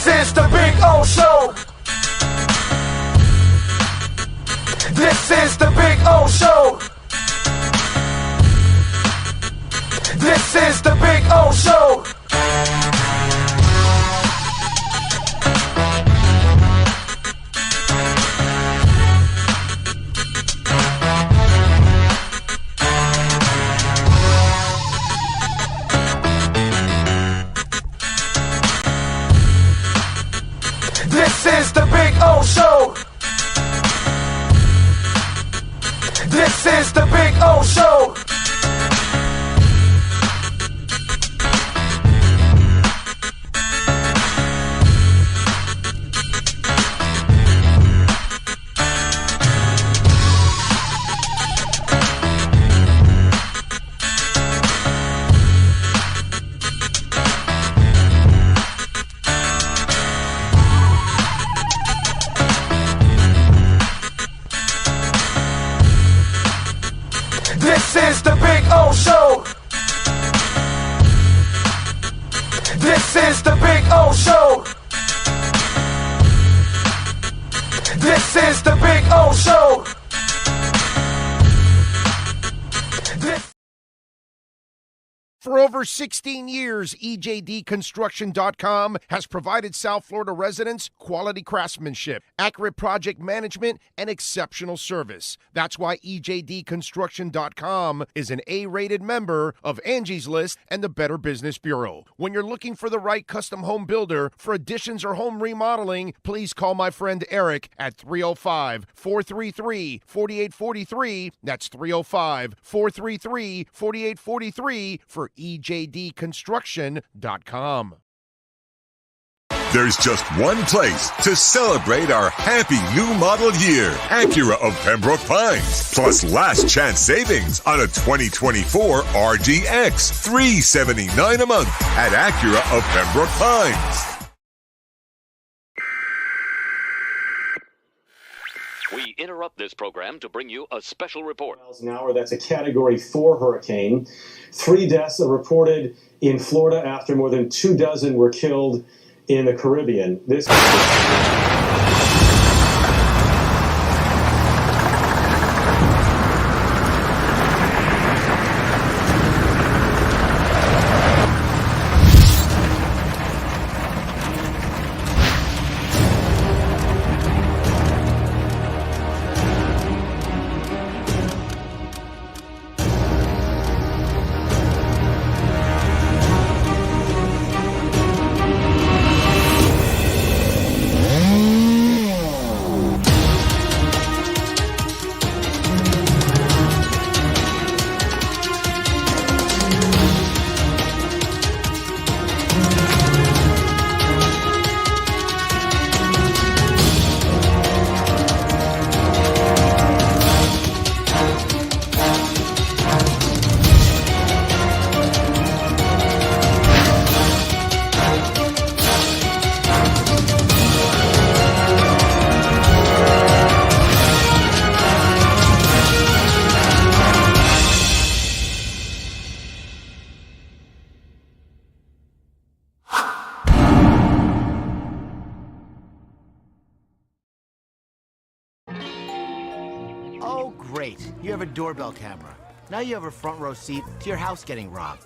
This is the Big O Show. This is the Big O Show. This is the Big O Show. This is the Big O Show. This is the Big O Show. This is the Big O Show. This is the Big O Show. This is the Big O Show. For over 16 years, EJDconstruction.com has provided South Florida residents quality craftsmanship, accurate project management, and exceptional service. That's why EJDconstruction.com is an A-rated member of Angie's List and the Better Business Bureau. When you're looking for the right custom home builder for additions or home remodeling, please call my friend Eric at 305-433-4843. That's 305-433-4843 for EJDconstruction.com. There's just one place to celebrate our happy new model year. Acura of Pembroke Pines. Plus last chance savings on a 2024 RDX. $379 a month at Acura of Pembroke Pines. We interrupt this program to bring you a special report. Miles an hour, that's a Category 4 hurricane. 3 deaths are reported in Florida after more than 24 were killed in the Caribbean. This Oh, great. You have a doorbell camera. Now you have a front row seat to your house getting robbed.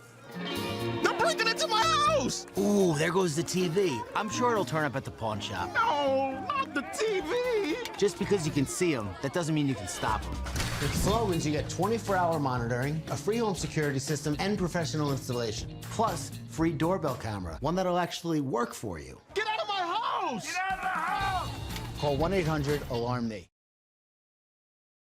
They're breaking into my house! Ooh, there goes the TV. I'm sure it'll turn up at the pawn shop. No, not the TV! Just because you can see them, that doesn't mean you can stop them. With Slogans, you get 24-hour monitoring, a free home security system, and professional installation. Plus, free doorbell camera, one that'll actually work for you. Get out of my house! Get out of the house! Call 1-800-ALARM-ME.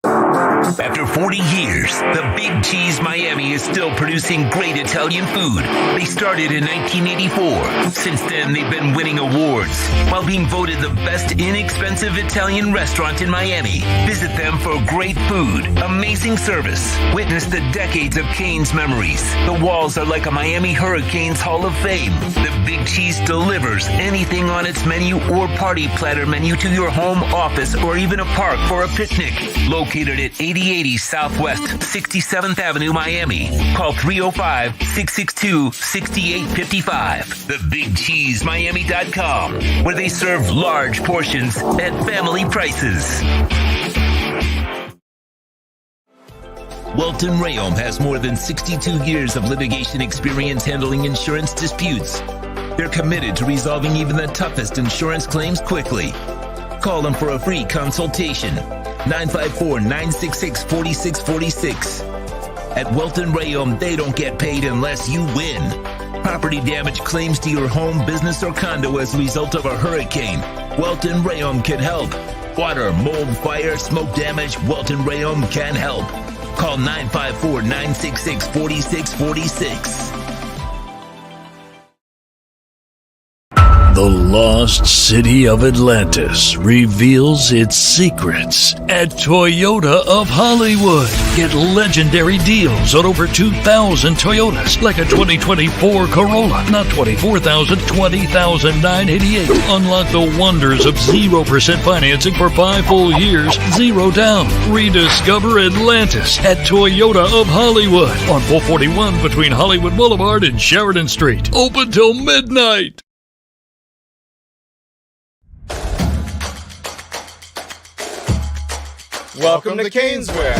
After 40 years, the Big Cheese Miami is still producing great Italian food. They started in 1984. Since then, they've been winning awards while being voted the best inexpensive Italian restaurant in Miami. Visit them for great food, amazing service. Witness the decades of Cane's memories. The walls are like a Miami Hurricanes Hall of Fame. The Big Cheese delivers anything on its menu or party platter menu to your home, office, or even a park for a picnic. Located at 8080 Southwest 67th Avenue, Miami. Call 305-662-6855. TheBigCheeseMiami.com, where they serve large portions at family prices. Welton Rayom has more than 62 years of litigation experience handling insurance disputes. They're committed to resolving even the toughest insurance claims quickly. Call them for a free consultation. 954-966-4646. At Welton Rayom, they don't get paid unless you win. Property damage claims to your home, business, or condo as a result of a hurricane. Welton Rayom can help. Water, mold, fire, smoke damage, Welton Rayom can help. Call 954-966-4646. The lost city of Atlantis reveals its secrets at Toyota of Hollywood. Get legendary deals on over 2,000 Toyotas, like a 2024 Corolla, not $24,000, $20,988. Unlock the wonders of 0% financing for 5 full years, 0 down. Rediscover Atlantis at Toyota of Hollywood on 441 between Hollywood Boulevard and Sheridan Street. Open till midnight. Welcome to Caneswear.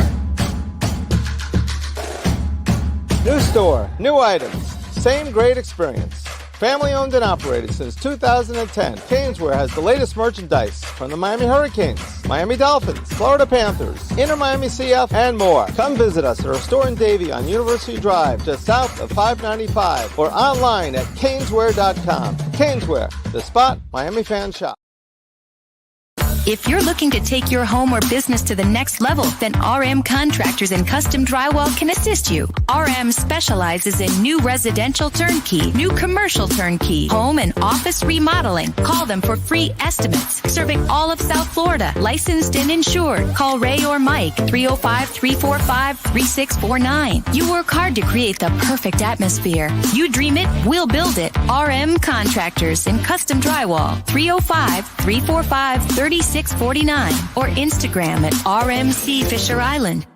New store, new items, same great experience. Family owned and operated since 2010, Caneswear has the latest merchandise from the Miami Hurricanes, Miami Dolphins, Florida Panthers, Inter Miami CF, and more. Come visit us at our store in Davie on University Drive, just south of 595, or online at caneswear.com. Caneswear, the spot Miami fans shop. If you're looking to take your home or business to the next level, then RM Contractors and Custom Drywall can assist you. RM specializes in new residential turnkey, new commercial turnkey, home and office remodeling. Call them for free estimates. Serving all of South Florida, licensed and insured. Call Ray or Mike, 305-345-3649. You work hard to create the perfect atmosphere. You dream it, we'll build it. RM Contractors and Custom Drywall, 305-345-3649. Or Instagram at RMC Fisher Island.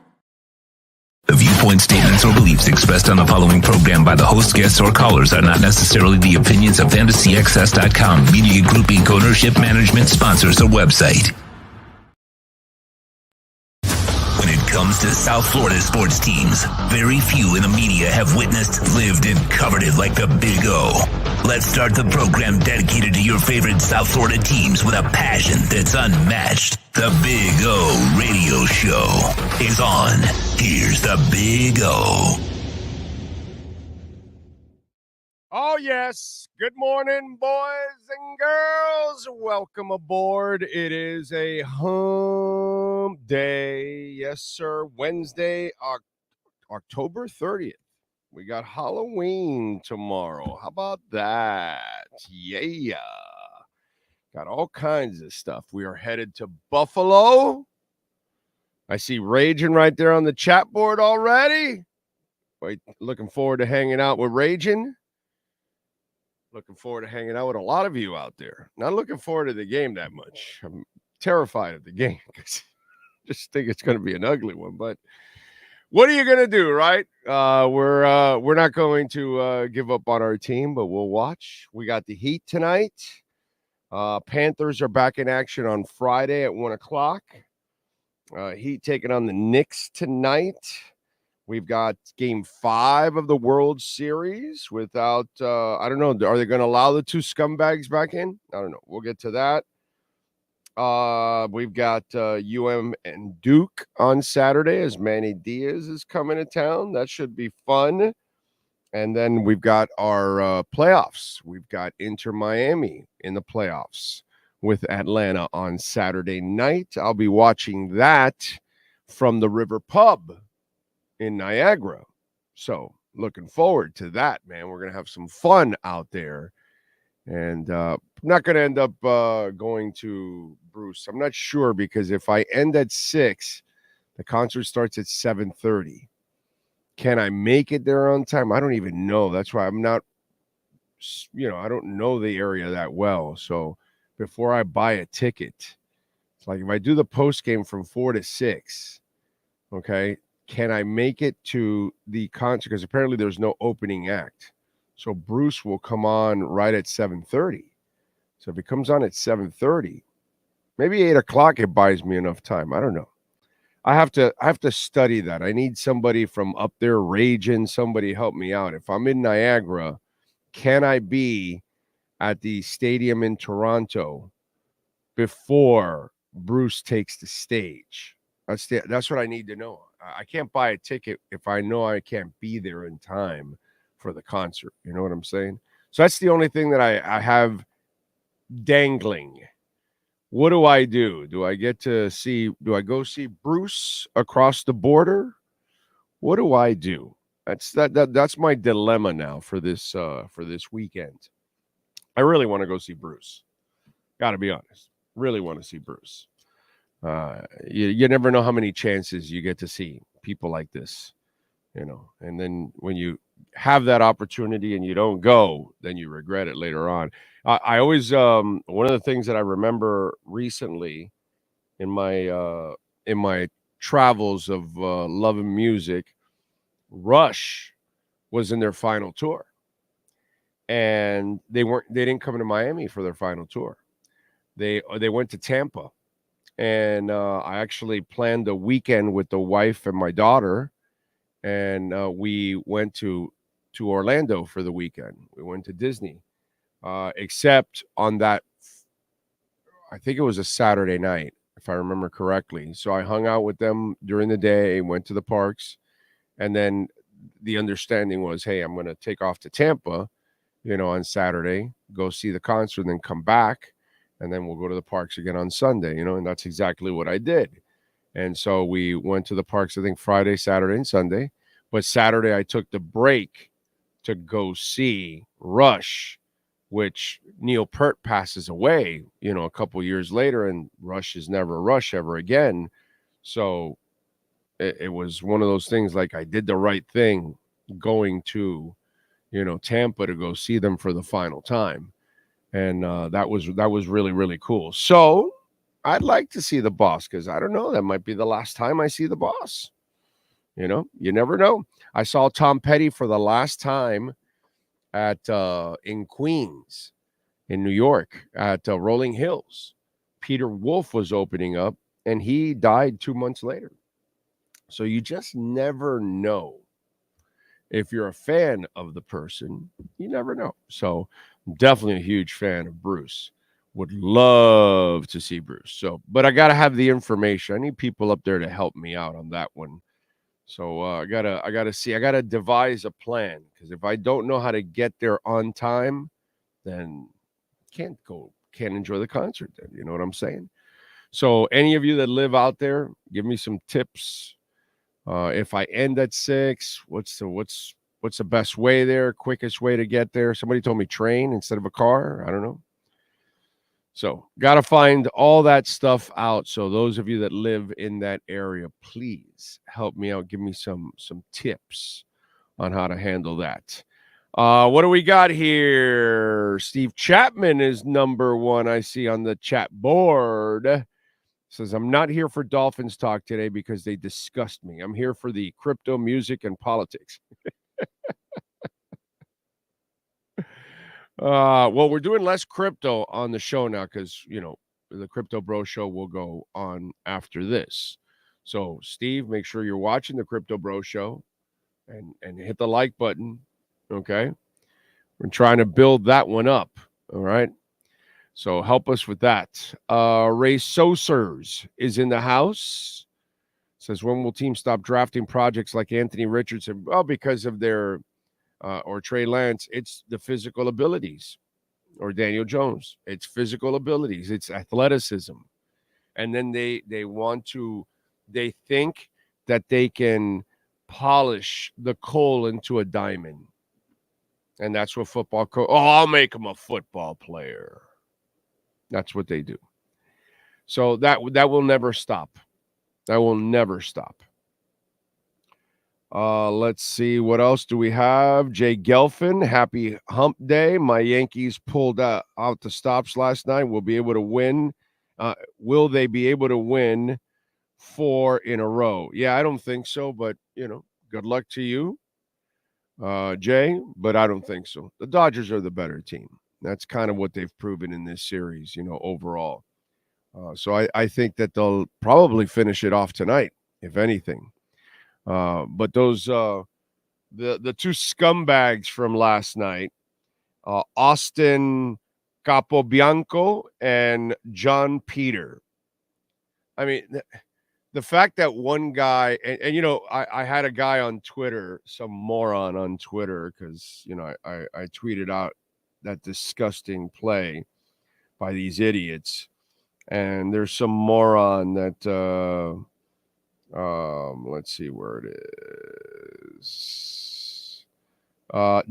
The viewpoint, statements, or beliefs expressed on the following program by the host, guests, or callers are not necessarily the opinions of FantasyAccess.com, Media Group Inc. ownership, management, sponsors, or website. When it comes to South Florida sports teams, very few in the media have witnessed, lived, and covered it like the Big O. Let's start the program dedicated to your favorite South Florida teams with a passion that's unmatched. The Big O Radio Show is on. Here's the Big O. Oh, yes. Good morning, boys and girls. Welcome aboard. It is a hump day. Yes, sir. Wednesday, October 30th. We got Halloween tomorrow. How about that? Yeah. Got all kinds of stuff. We are headed to Buffalo. I see Raging right there on the chat board already. Wait, looking forward to hanging out with Raging. Looking forward to hanging out with a lot of you out there. Not looking forward to the game that much. I'm terrified of the game because I just think it's going to be an ugly one. But what are you going to do, right? We're not going to give up on our team, but we'll watch. We got the Heat tonight. Panthers are back in action on Friday at 1 o'clock. Heat taking on the Knicks tonight. We've got game 5 of the World Series without, I don't know, are they going to allow the 2 scumbags back in? I don't know. We'll get to that. We've got UM and Duke on Saturday as Manny Diaz is coming to town. That should be fun. And then we've got our playoffs. We've got Inter Miami in the playoffs with Atlanta on Saturday night. I'll be watching that from the River Pub in Niagara. So looking forward to that, man. We're going to have some fun out there. And I'm not going to end up going to Bruce. I'm not sure because if I end at 6, the concert starts at 7:30. Can I make it there on time? I don't even know. That's why I'm not, I don't know the area that well. So before I buy a ticket, it's like if I do the post game from 4 to 6, Okay. Can I make it to the concert? Because apparently there's no opening act. So Bruce will come on right at 7:30. So if he comes on at 7:30, maybe 8 o'clock, it buys me enough time. I don't know. I have to study that. I need somebody from up there raging, somebody help me out. If I'm in Niagara, can I be at the stadium in Toronto before Bruce takes the stage? That's what I need to know. I can't buy a ticket if I know I can't be there in time for the concert. You know what I'm saying? So that's the only thing that I have dangling. What do I do? Do I go see Bruce across the border? What do I do? That's my dilemma now for this weekend. I really want to go see Bruce. Got to be honest. Really want to see Bruce. You never know how many chances you get to see people like this, and then when you have that opportunity and you don't go, then you regret it later on. I always one of the things that I remember recently in my travels of love and music, Rush was in their final tour, and they didn't come to Miami for their final tour. They went to Tampa, and I actually planned a weekend with the wife and my daughter, and we went to Orlando for the weekend. We went to Disney, except on that, I think it was a Saturday night, if I remember correctly. So I hung out with them during the day, went to the parks, and then the understanding was, hey, I'm going to take off to Tampa, on Saturday, go see the concert, and then come back, and then we'll go to the parks again on Sunday, and that's exactly what I did. And so we went to the parks, I think Friday, Saturday, and Sunday. But Saturday, I took the break to go see Rush, which Neil Peart passes away, a couple years later, and Rush is never Rush ever again. So it was one of those things, like I did the right thing going to, Tampa to go see them for the final time. And that was really, really cool. So I'd like to see the boss, because I don't know, that might be the last time I see the boss. You never know. I saw Tom Petty for the last time at in Queens, in New York, at Rolling Hills. Peter Wolf was opening up, and he died 2 months later. So you just never know. If you're a fan of the person, you never know. So definitely a huge fan of Bruce. Would love to see Bruce. So, but I got to have the information. I need people up there to help me out on that one. So I gotta devise a plan, because if I don't know how to get there on time, then can't enjoy the concert. Then, you know what I'm saying? So any of you that live out there, give me some tips. If I end at 6, what's the best way there? Quickest way to get there? Somebody told me train instead of a car. I don't know. So got to find all that stuff out. So those of you that live in that area, please help me out. Give me some tips on how to handle that. What do we got here? Steve Chapman is number 1, I see on the chat board. Says, I'm not here for Dolphins talk today because they disgust me. I'm here for the crypto, music, and politics. Well, we're doing less crypto on the show now because, the Crypto Bro Show will go on after this. So, Steve, make sure you're watching the Crypto Bro Show and hit the like button, okay? We're trying to build that one up, all right? So help us with that. Ray Sosers is in the house. Says, when will teams stop drafting projects like Anthony Richardson? Well, because of their or Trey Lance, it's the physical abilities, or Daniel Jones. It's physical abilities. It's athleticism. And then they think that they can polish the coal into a diamond. And that's what football I'll make him a football player. That's what they do. So that will never stop. That will never stop. Let's see. What else do we have? Jay Gelfin, happy hump day. My Yankees pulled out the stops last night. We'll be able to win. Will they be able to win 4 in a row. Yeah, I don't think so, but, good luck to you, Jay, but I don't think so. The Dodgers are the better team. That's kind of what they've proven in this series, overall. So I think that they'll probably finish it off tonight, if anything. But those the two scumbags from last night, Austin Capobianco and John Peter. I mean, the fact that one guy, and I had a guy on Twitter, some moron on Twitter, because, I tweeted out that disgusting play by these idiots. And there's some moron that, let's see where it is.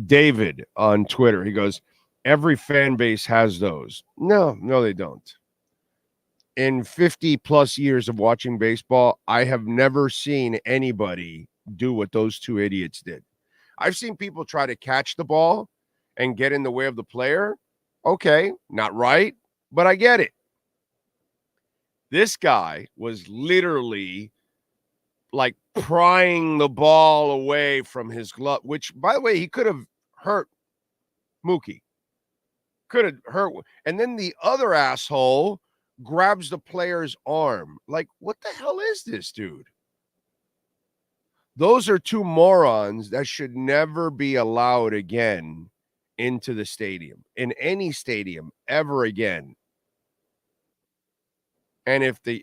David on Twitter. He goes, every fan base has those. No, they don't. In 50 plus years of watching baseball, I have never seen anybody do what those two idiots did. I've seen people try to catch the ball and get in the way of the player. Okay, not right, but I get it. This guy was literally like prying the ball away from his glove, which, by the way, he could have hurt Mookie. Could have hurt. And then the other asshole grabs the player's arm. Like, what the hell is this, dude? Those are two morons that should never be allowed again into the stadium, in any stadium, ever again. And if the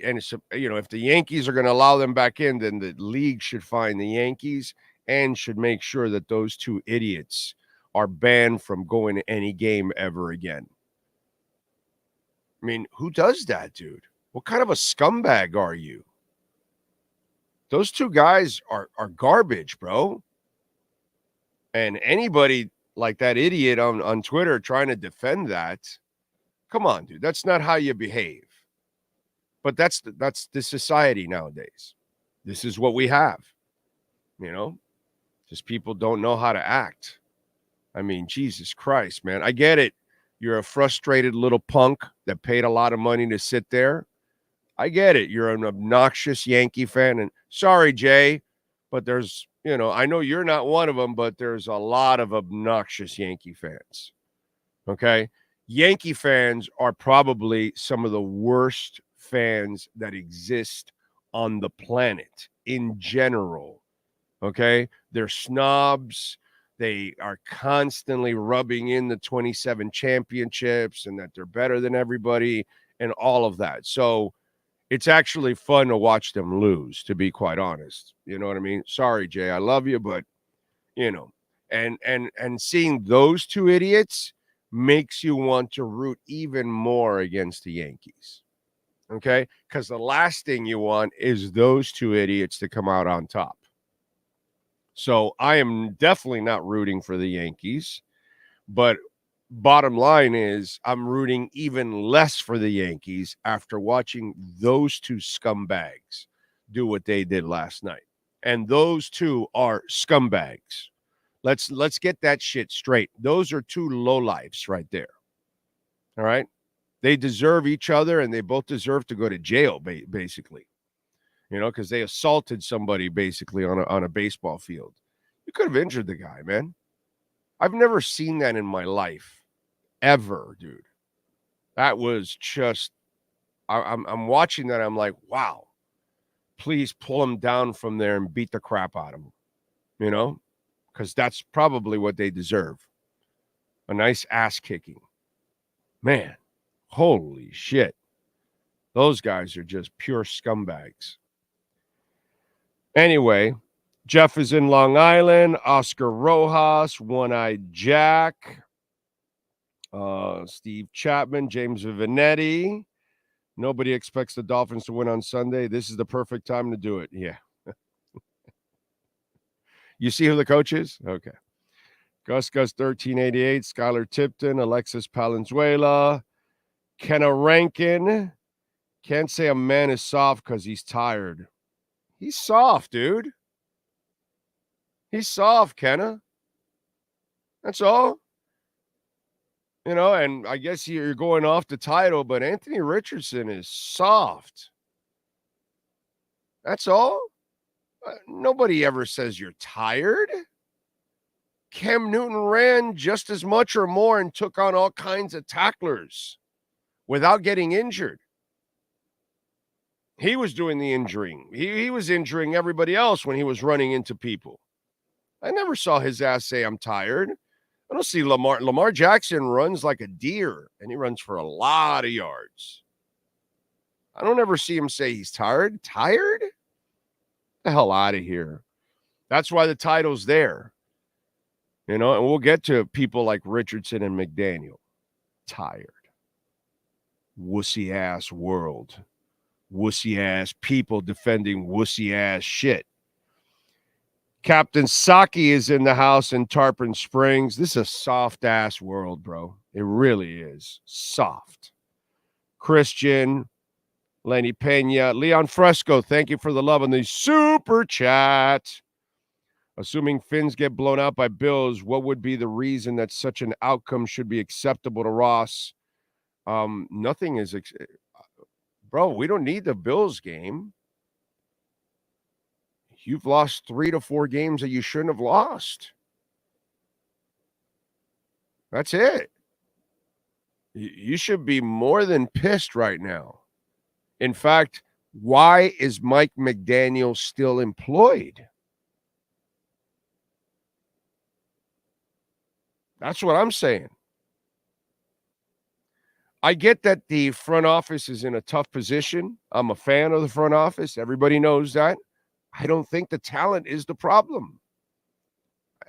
Yankees are going to allow them back in, then the league should find the Yankees and should make sure that those two idiots are banned from going to any game ever again. I mean, who does that, dude? What kind of a scumbag are you? Those two guys are garbage, bro. And anybody like that idiot on Twitter trying to defend that, come on, dude. That's not how you behave. But that's the society nowadays. This is what we have. Just people don't know how to act. I mean, Jesus Christ, man. I get it. You're a frustrated little punk that paid a lot of money to sit there. I get it. You're an obnoxious Yankee fan. And sorry, Jay, but there's, I know you're not one of them, but there's a lot of obnoxious Yankee fans. Okay? Yankee fans are probably some of the worst fans that exist on the planet in general. Okay? They're snobs. They are constantly rubbing in the 27 championships and that they're better than everybody and all of that. So it's actually fun to watch them lose, to be quite honest. You know what I mean? Sorry, Jay, I love you, but and seeing those two idiots makes you want to root even more against the Yankees. Okay? Because the last thing you want is those two idiots to come out on top. So I am definitely not rooting for the Yankees, but bottom line is I'm rooting even less for the Yankees after watching those two scumbags do what they did last night. And those two are scumbags. Let's get that shit straight. Those are two lowlifes right there. All right? They deserve each other, and they both deserve to go to jail, basically. Because they assaulted somebody basically on a baseball field. You could have injured the guy, man. I've never seen that in my life, ever, dude. That was just, I'm watching that. I'm like, wow, please pull him down from there and beat the crap out of him, because that's probably what they deserve. A nice ass kicking. Man, holy shit. Those guys are just pure scumbags. Anyway, Jeff is in Long Island. Oscar Rojas, One-Eyed Jack, Steve Chapman, James Vivinetti. Nobody expects the Dolphins to win on Sunday. This is the perfect time to do it. Yeah. You see who the coach is? Okay. Gus 1388, Skylar Tipton, Alexis Palenzuela, Kenna Rankin. Can't say a man is soft because he's tired. He's soft, dude. He's soft, Kenna. That's all. And I guess you're going off the title, but Anthony Richardson is soft. That's all. Nobody ever says you're tired. Cam Newton ran just as much or more and took on all kinds of tacklers without getting injured. He was doing the injuring. He was injuring everybody else when he was running into people. I never saw his ass say, I'm tired. I don't see Lamar. Lamar Jackson runs like a deer, and he runs for a lot of yards. I don't ever see him say he's tired. Tired? Get the hell out of here. That's why the title's there. And we'll get to people like Richardson and McDaniel. Tired. Wussy-ass world. Wussy-ass people defending wussy-ass shit. Captain Saki is in the house in Tarpon Springs. This is a soft-ass world, bro. It really is. Soft. Christian, Lenny Pena, Leon Fresco, thank you for the love on the super chat. Assuming Finns get blown out by Bills, what would be the reason that such an outcome should be acceptable to Ross? Nothing is... Bro, we don't need the Bills game. You've lost 3 to 4 games that you shouldn't have lost. That's it. You should be more than pissed right now. In fact, why is Mike McDaniel still employed? That's what I'm saying. I get that the front office is in a tough position. I'm a fan of the front office. Everybody knows that. I don't think the talent is the problem.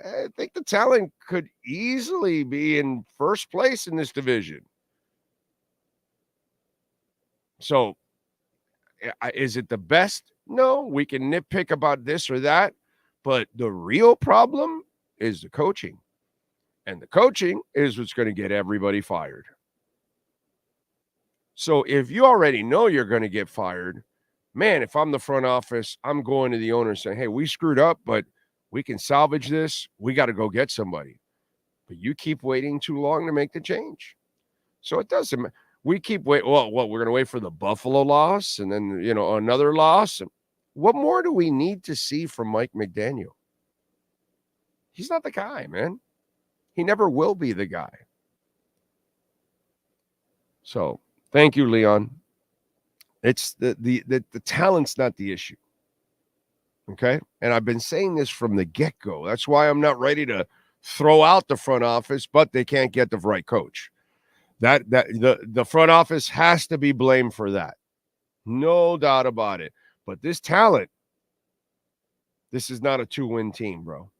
I think the talent could easily be in first place in this division. So, is it the best? No, we can nitpick about this or that, but the real problem is the coaching. And the coaching is what's going to get everybody fired. So if you already know you're going to get fired, man, if I'm the front office, I'm going to the owner saying, hey, we screwed up, but we can salvage this. We got to go get somebody. But you keep waiting too long to make the change. So it doesn't matter. We keep waiting. Well, we're going to wait for the Buffalo loss and then, another loss. What more do we need to see from Mike McDaniel? He's not the guy, man. He never will be the guy. So thank you, Leon. It's the talent's not the issue. Okay? And I've been saying this from the get-go. That's why I'm not ready to throw out the front office, but they can't get the right coach. The front office has to be blamed for that. No doubt about it. But this talent, this is not a 2-win team, bro.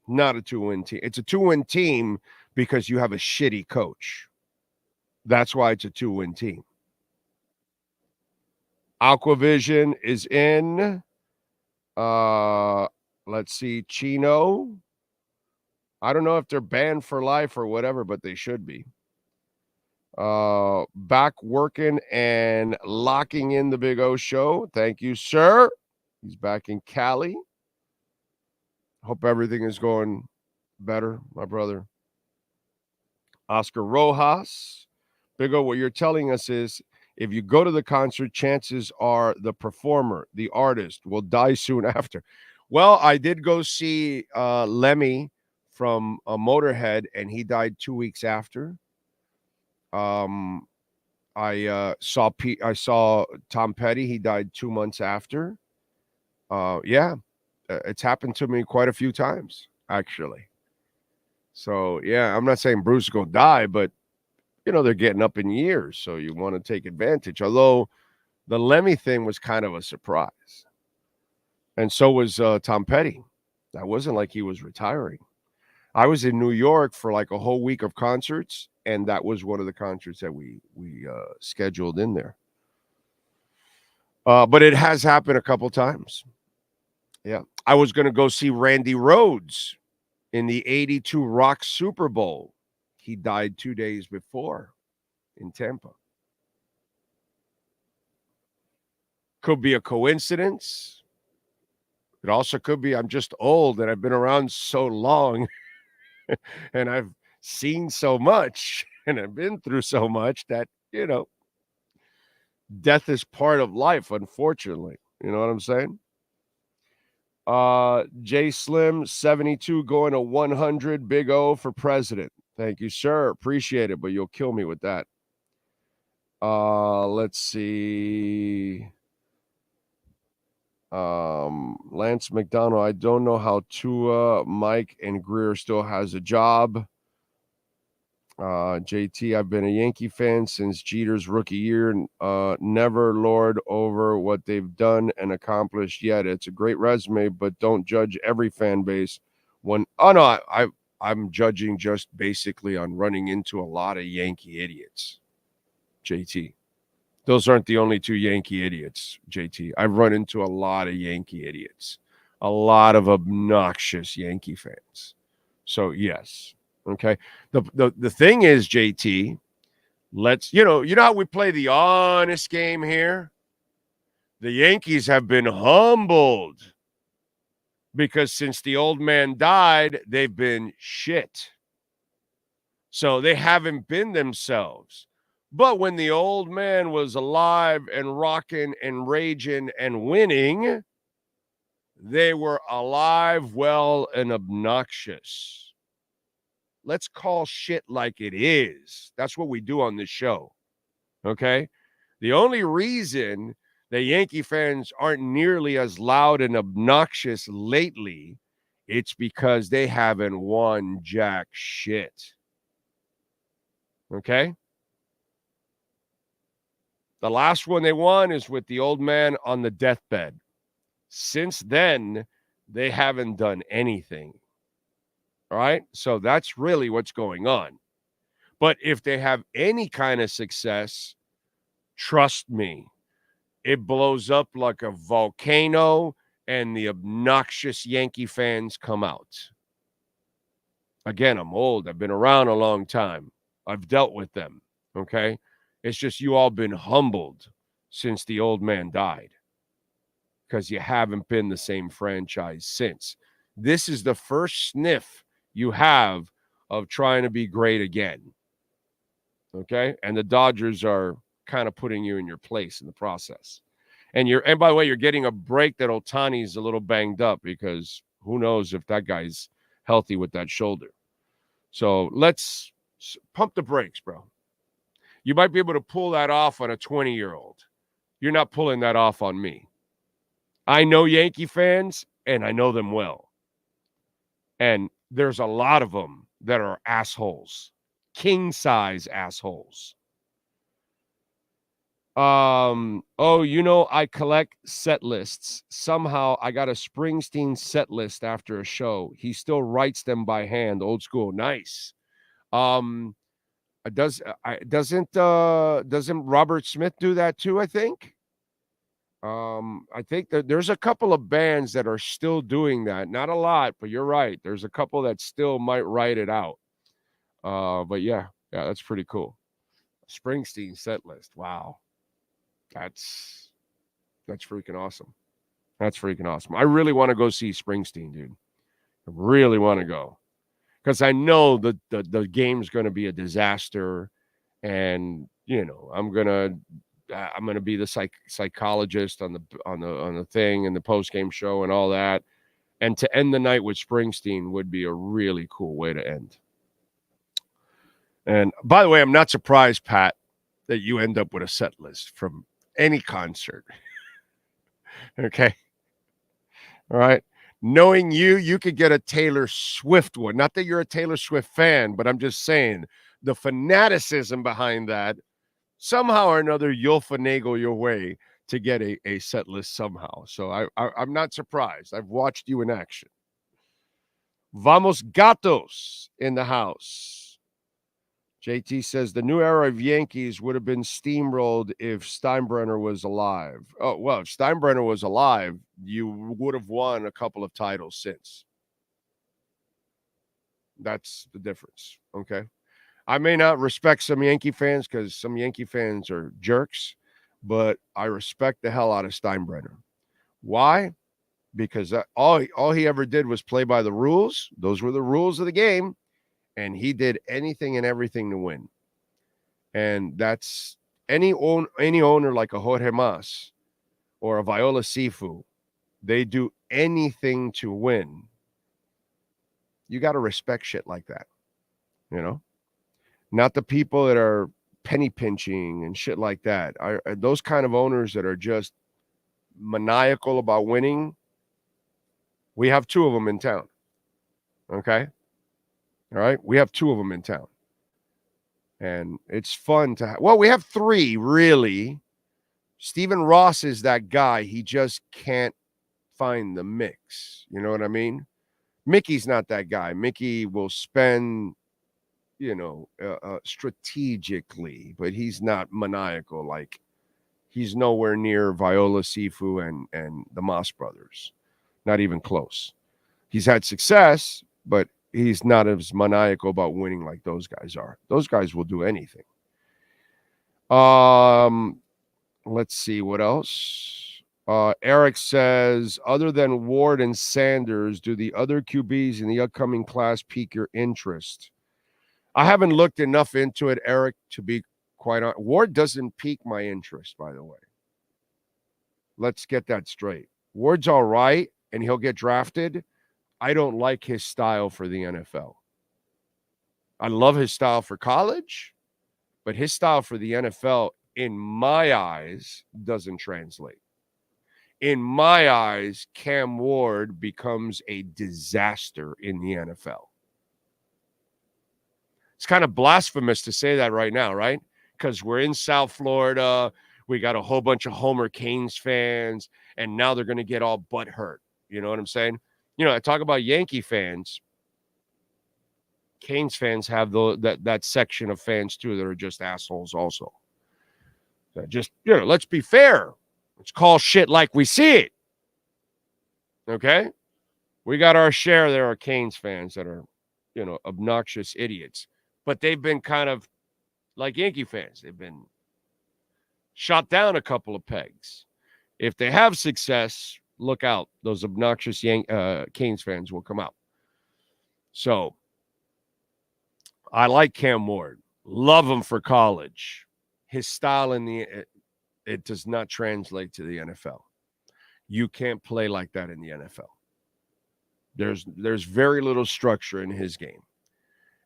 Not a 2-win team. It's a 2-win team because you have a shitty coach. That's why it's a 2-win team. Aquavision is in. Let's see. Chino. I don't know if they're banned for life or whatever, but they should be. Back working and locking in the Big O show. Thank you, sir. He's back in Cali. Hope everything is going better, my brother. Oscar Rojas. Big O, what you're telling us is if you go to the concert, chances are the performer, the artist, will die soon after. Well, I did go see Lemmy from Motorhead, and he died 2 weeks after. I saw Tom Petty. He died 2 months after. Yeah, it's happened to me quite a few times, actually. So, yeah, I'm not saying Bruce is going to die, but, they're getting up in years, so you want to take advantage. Although the Lemmy thing was kind of a surprise. And so was Tom Petty. That wasn't like he was retiring. I was in New York for like a whole week of concerts, and that was one of the concerts that we scheduled in there. But it has happened a couple times. Yeah. I was going to go see Randy Rhoads in the 82 Rock Super Bowl. He died 2 days before in Tampa. Could be a coincidence. It also could be I'm just old and I've been around so long and I've seen so much and I've been through so much that, Death is part of life, unfortunately. You know what I'm saying? J Slim 72 going to 100. Big O for president. Thank you, sir. Appreciate it, but you'll kill me with that. Let's see. Lance McDonald, I don't know how Tua, Mike, and Greer still has a job. JT, I've been a Yankee fan since Jeter's rookie year. Never lord over what they've done and accomplished yet. It's a great resume, but don't judge every fan base. I'm judging just basically on running into a lot of Yankee idiots. JT, those aren't the only two Yankee idiots. JT, I've run into a lot of Yankee idiots, a lot of obnoxious Yankee fans. So yes. Okay. The thing is, JT, let's, you know how we play the honest game here? The Yankees have been humbled because since the old man died, they've been shit. So they haven't been themselves. But when the old man was alive and rocking and raging and winning, they were alive, well, and obnoxious. Let's call shit like it is. That's what we do on this show. Okay? The only reason the Yankee fans aren't nearly as loud and obnoxious lately, it's because they haven't won jack shit. Okay? The last one they won is with the old man on the deathbed. Since then, they haven't done anything. All right? So that's really what's going on. But if they have any kind of success, trust me, it blows up like a volcano and the obnoxious Yankee fans come out. Again, I'm old. I've been around a long time. I've dealt with them. Okay? It's just you all been humbled since the old man died because you haven't been the same franchise since. This is the first sniff you have of trying to be great again. Okay? And the Dodgers are kind of putting you in your place in the process. And by the way, you're getting a break that Ohtani's a little banged up because who knows if that guy's healthy with that shoulder. So let's pump the brakes, bro. You might be able to pull that off on a 20-year-old. You're not pulling that off on me. I know Yankee fans, and I know them well. And there's a lot of them that are assholes, king-size assholes. I collect set lists. Somehow I got a Springsteen set list after a show. He still writes them by hand, old school. Nice. Doesn't Robert Smith do that too, I think? I think that there's a couple of bands that are still doing that. Not a lot, but you're right. There's a couple that still might write it out. But yeah, that's pretty cool. Springsteen set list. Wow. That's freaking awesome. That's freaking awesome. I really want to go see Springsteen, dude. I really want to go. Because I know the game's going to be a disaster. And, I'm going to be the psychologist on the thing and the post-game show and all that. And to end the night with Springsteen would be a really cool way to end. And by the way, I'm not surprised, Pat, that you end up with a set list from any concert. Okay. All right. Knowing you could get a Taylor Swift one. Not that you're a Taylor Swift fan, but I'm just saying the fanaticism behind that, somehow or another, you'll finagle your way to get a set list somehow. So I'm not surprised. I've watched you in action. Vamos Gatos in the house. JT says the new era of Yankees would have been steamrolled if Steinbrenner was alive. Oh, well, if Steinbrenner was alive, you would have won a couple of titles since. That's the difference, okay? I may not respect some Yankee fans because some Yankee fans are jerks, but I respect the hell out of Steinbrenner. Why? Because all he ever did was play by the rules. Those were the rules of the game. And he did anything and everything to win. And that's any owner like a Jorge Mas or a Viola Sifu, they do anything to win. You got to respect shit like that, you know? Not the people that are penny pinching and shit like that. Are those kind of owners that are just maniacal about winning. We have 2 of them in town. Okay? All right? We have 2 of them in town. And it's fun to well, we have 3, really. Stephen Ross is that guy. He just can't find the mix. You know what I mean? Mickey's not that guy. Mickey will spend, strategically, but he's not maniacal. Like, he's nowhere near Viola Sifu and the Moss brothers. Not even close. He's had success, but he's not as maniacal about winning like those guys are. Those guys will do anything. Let's see what else. Eric says, other than Ward and Sanders, do the other QBs in the upcoming class pique your interest? I haven't looked enough into it, Eric, to be quite honest. Ward doesn't pique my interest, by the way. Let's get that straight. Ward's all right, and he'll get drafted. I don't like his style for the NFL. I love his style for college, but his style for the NFL, in my eyes, doesn't translate. In my eyes, Cam Ward becomes a disaster in the NFL. It's kind of blasphemous to say that right now, right? Because we're in South Florida. We got a whole bunch of Homer Canes fans, and now they're going to get all butthurt. You know what I'm saying? I talk about Yankee fans. Canes fans have that section of fans, too, that are just assholes also. So just, let's be fair. Let's call shit like we see it. Okay? We got our share. There are Canes fans that are, obnoxious idiots. But they've been kind of like Yankee fans. They've been shot down a couple of pegs. If they have success, look out. Those obnoxious Canes fans will come out. So, I like Cam Ward. Love him for college. His style it does not translate to the NFL. You can't play like that in the NFL. There's very little structure in his game.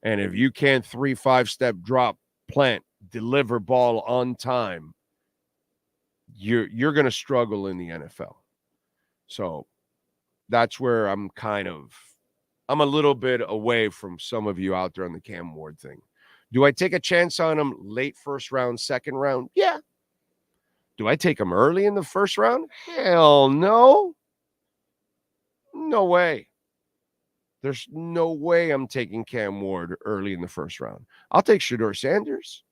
And if you can't 3-5-step drop, plant, deliver ball on time, you're going to struggle in the NFL. So that's where I'm a little bit away from some of you out there on the Cam Ward thing. Do I take a chance on him late first round, second round? Yeah. Do I take him early in the first round? Hell no. No way. There's no way I'm taking Cam Ward early in the first round. I'll take Shedeur Sanders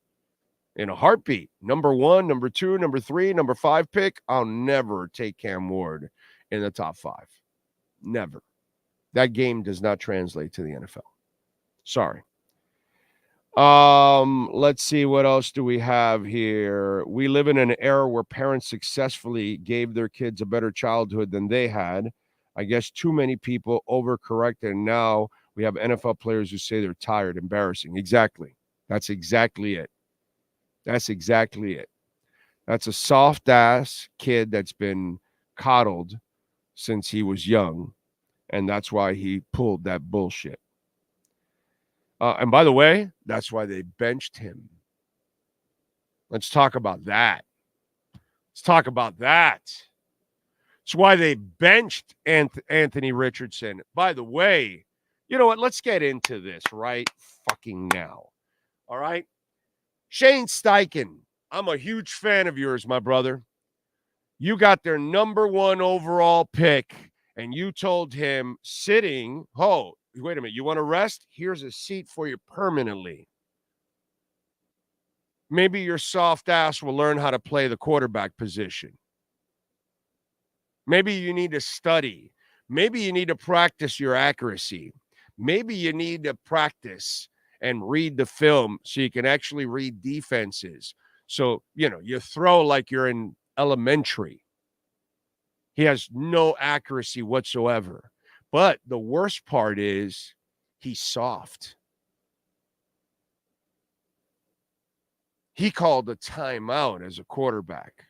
in a heartbeat. Number 1, number 2, number 3, number 5 pick. I'll never take Cam Ward in the top 5. Never. That game does not translate to the NFL. Sorry. Let's see, what else do we have here? We live in an era where parents successfully gave their kids a better childhood than they had. I guess too many people overcorrected, and now we have NFL players who say they're tired. Embarrassing. Exactly. That's exactly it. That's exactly it. That's a soft-ass kid that's been coddled since he was young, and that's why he pulled that bullshit. And by the way, that's why they benched him. Let's talk about that. Let's talk about that. It's why they benched Anthony Richardson. By the way, you know what? Let's get into this right fucking now. All right? Shane Steichen, I'm a huge fan of yours, my brother. You got their number 1 overall pick, and you told him sitting, wait a minute, you want to rest? Here's a seat for you permanently. Maybe your soft ass will learn how to play the quarterback position. Maybe you need to study. Maybe you need to practice your accuracy. Maybe you need to practice and read the film so you can actually read defenses. So, you throw like you're in elementary. He has no accuracy whatsoever. But the worst part is he's soft. He called a timeout as a quarterback.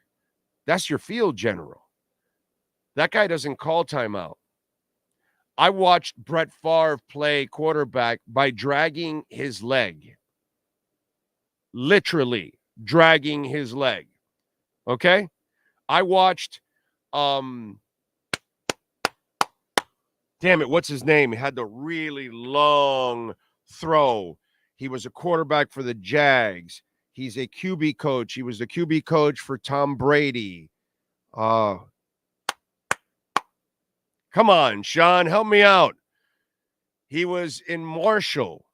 That's your field general. That guy doesn't call timeout. I watched Brett Favre play quarterback by dragging his leg. Literally dragging his leg. Okay? I watched, damn it, what's his name? He had the really long throw. He was a quarterback for the Jags. He's a QB coach. He was the QB coach for Tom Brady. Come on, Sean, help me out. He was in Marshall,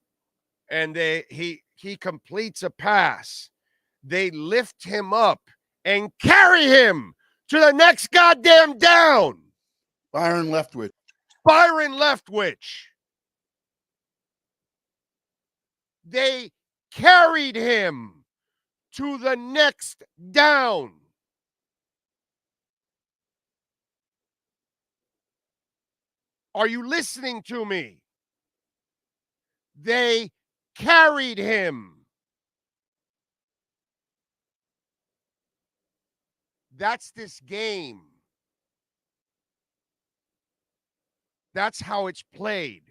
and he completes a pass. They lift him up and carry him to the next goddamn down. Byron Leftwich. They carried him to the next down. Are you listening to me? They carried him. That's this game. That's how it's played.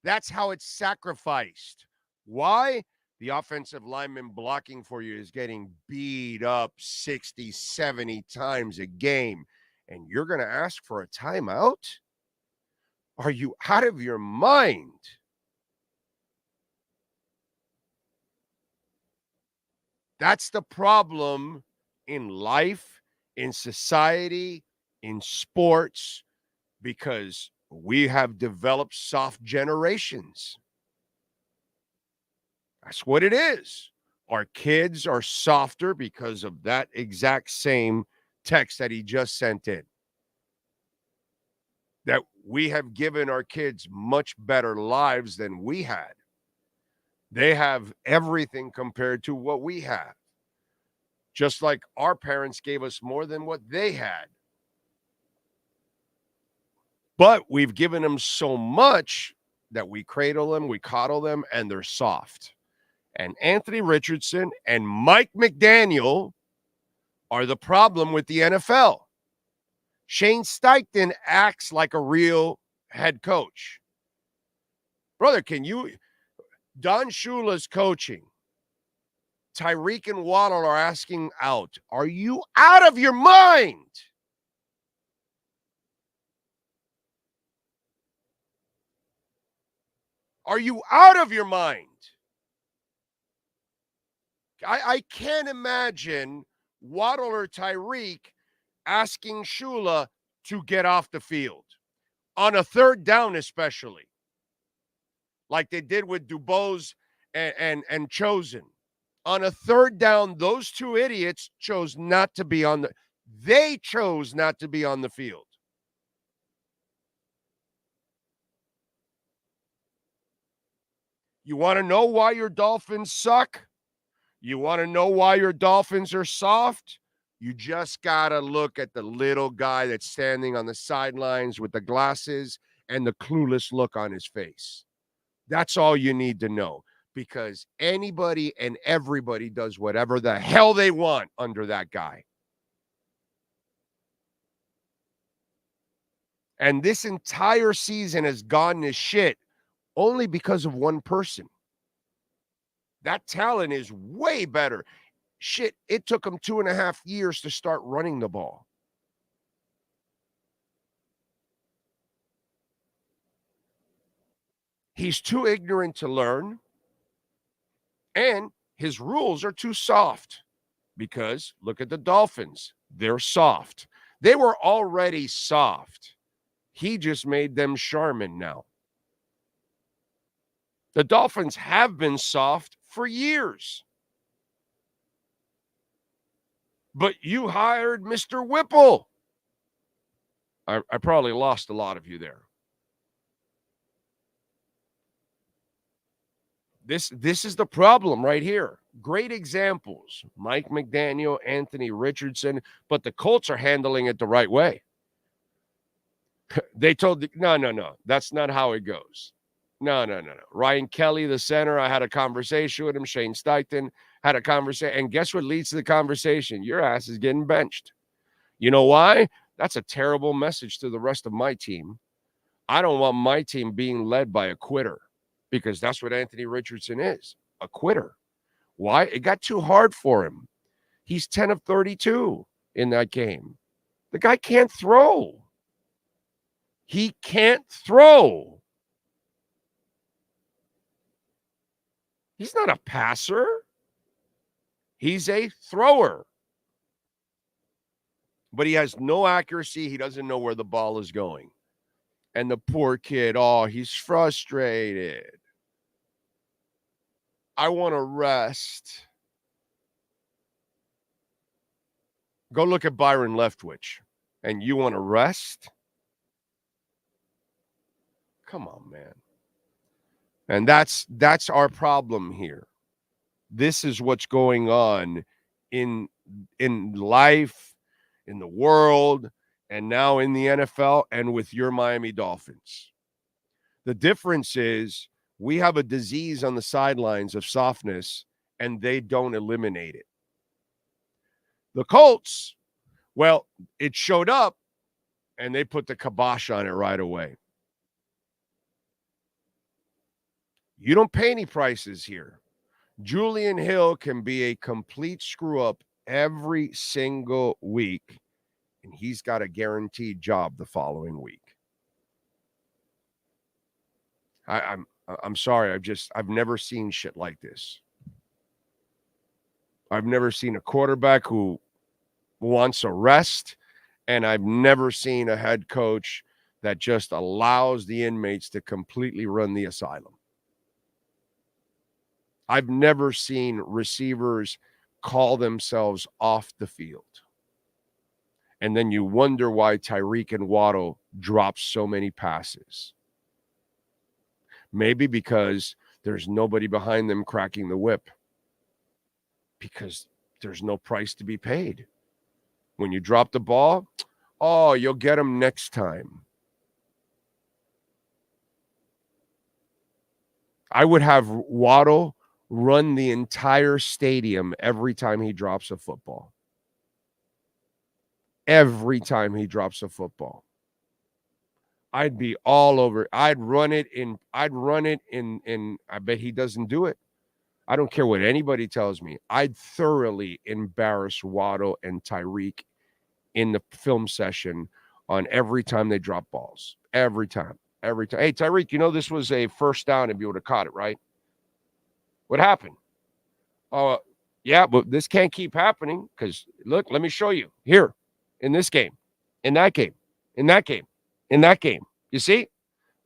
That's how it's sacrificed. Why? The offensive lineman blocking for you is getting beat up 60, 70 times a game, and you're going to ask for a timeout? Are you out of your mind? That's the problem in life, in society, in sports, because we have developed soft generations. That's what it is. Our kids are softer because of that exact same text that he just sent in. That we have given our kids much better lives than we had. They have everything compared to what we have. Just like our parents gave us more than what they had. But we've given them so much that we cradle them, we coddle them, and they're soft. And Anthony Richardson and Mike McDaniel are the problem with the NFL. Shane Steichen acts like a real head coach. Brother, Don Shula's coaching. Tyreek and Waddle are asking out. Are you out of your mind? Are you out of your mind? I can't imagine Waddle or Tyreek asking Shula to get off the field on a third down, especially like they did with Dubose and Chosen. On a third down, those two idiots chose not to be on the field. You want to know why your Dolphins suck? You want to know why your Dolphins are soft? You just got to look at the little guy that's standing on the sidelines with the glasses and the clueless look on his face. That's all you need to know, because anybody and everybody does whatever the hell they want under that guy. And this entire season has gone to shit only because of one person. That talent is way better. Shit, it took him 2.5 years to start running the ball. He's too ignorant to learn, and his rules are too soft, because look at the Dolphins. They're soft. They were already soft. He just made them Charmin now. The Dolphins have been soft for years. But you hired Mr. Whipple. I probably lost a lot of you there. This is the problem right here. Great examples. Mike McDaniel, Anthony Richardson, but the Colts are handling it the right way. They told no, that's not how it goes. No. Ryan Kelly, the center, I had a conversation with him. Shane Steichen had a conversation. And guess what leads to the conversation? Your ass is getting benched. You know why? That's a terrible message to the rest of my team. I don't want my team being led by a quitter, because that's what Anthony Richardson is, a quitter. Why? It got too hard for him. He's 10 of 32 in that game. The guy can't throw. He can't throw. He's not a passer. He's a thrower. But he has no accuracy. He doesn't know where the ball is going. And the poor kid, he's frustrated. I want to rest. Go look at Byron Leftwich. And you want to rest? Come on, man. And that's our problem here. This is what's going on in life, in the world, and now in the NFL and with your Miami Dolphins. The difference is we have a disease on the sidelines of softness, and they don't eliminate it. The Colts, well, it showed up, and they put the kibosh on it right away. You don't pay any prices here. Julian Hill can be a complete screw-up every single week, and he's got a guaranteed job the following week. I'm sorry. I've never seen shit like this. I've never seen a quarterback who wants a rest, and I've never seen a head coach that just allows the inmates to completely run the asylum. I've never seen receivers call themselves off the field. And then you wonder why Tyreek and Waddle drop so many passes. Maybe because there's nobody behind them cracking the whip. Because there's no price to be paid. When you drop the ball, you'll get them next time. I would have Waddle run the entire stadium every time he drops a football. Every time he drops a football. I'd be all over. I'd run it in, I bet he doesn't do it. I don't care what anybody tells me. I'd thoroughly embarrass Waddle and Tyreek in the film session on every time they drop balls. Every time. Hey, Tyreek, this was a first down if you would have caught it, right? What happened? Yeah, but this can't keep happening because, look, let me show you. Here, in this game, in that game, in that game, in that game. You see?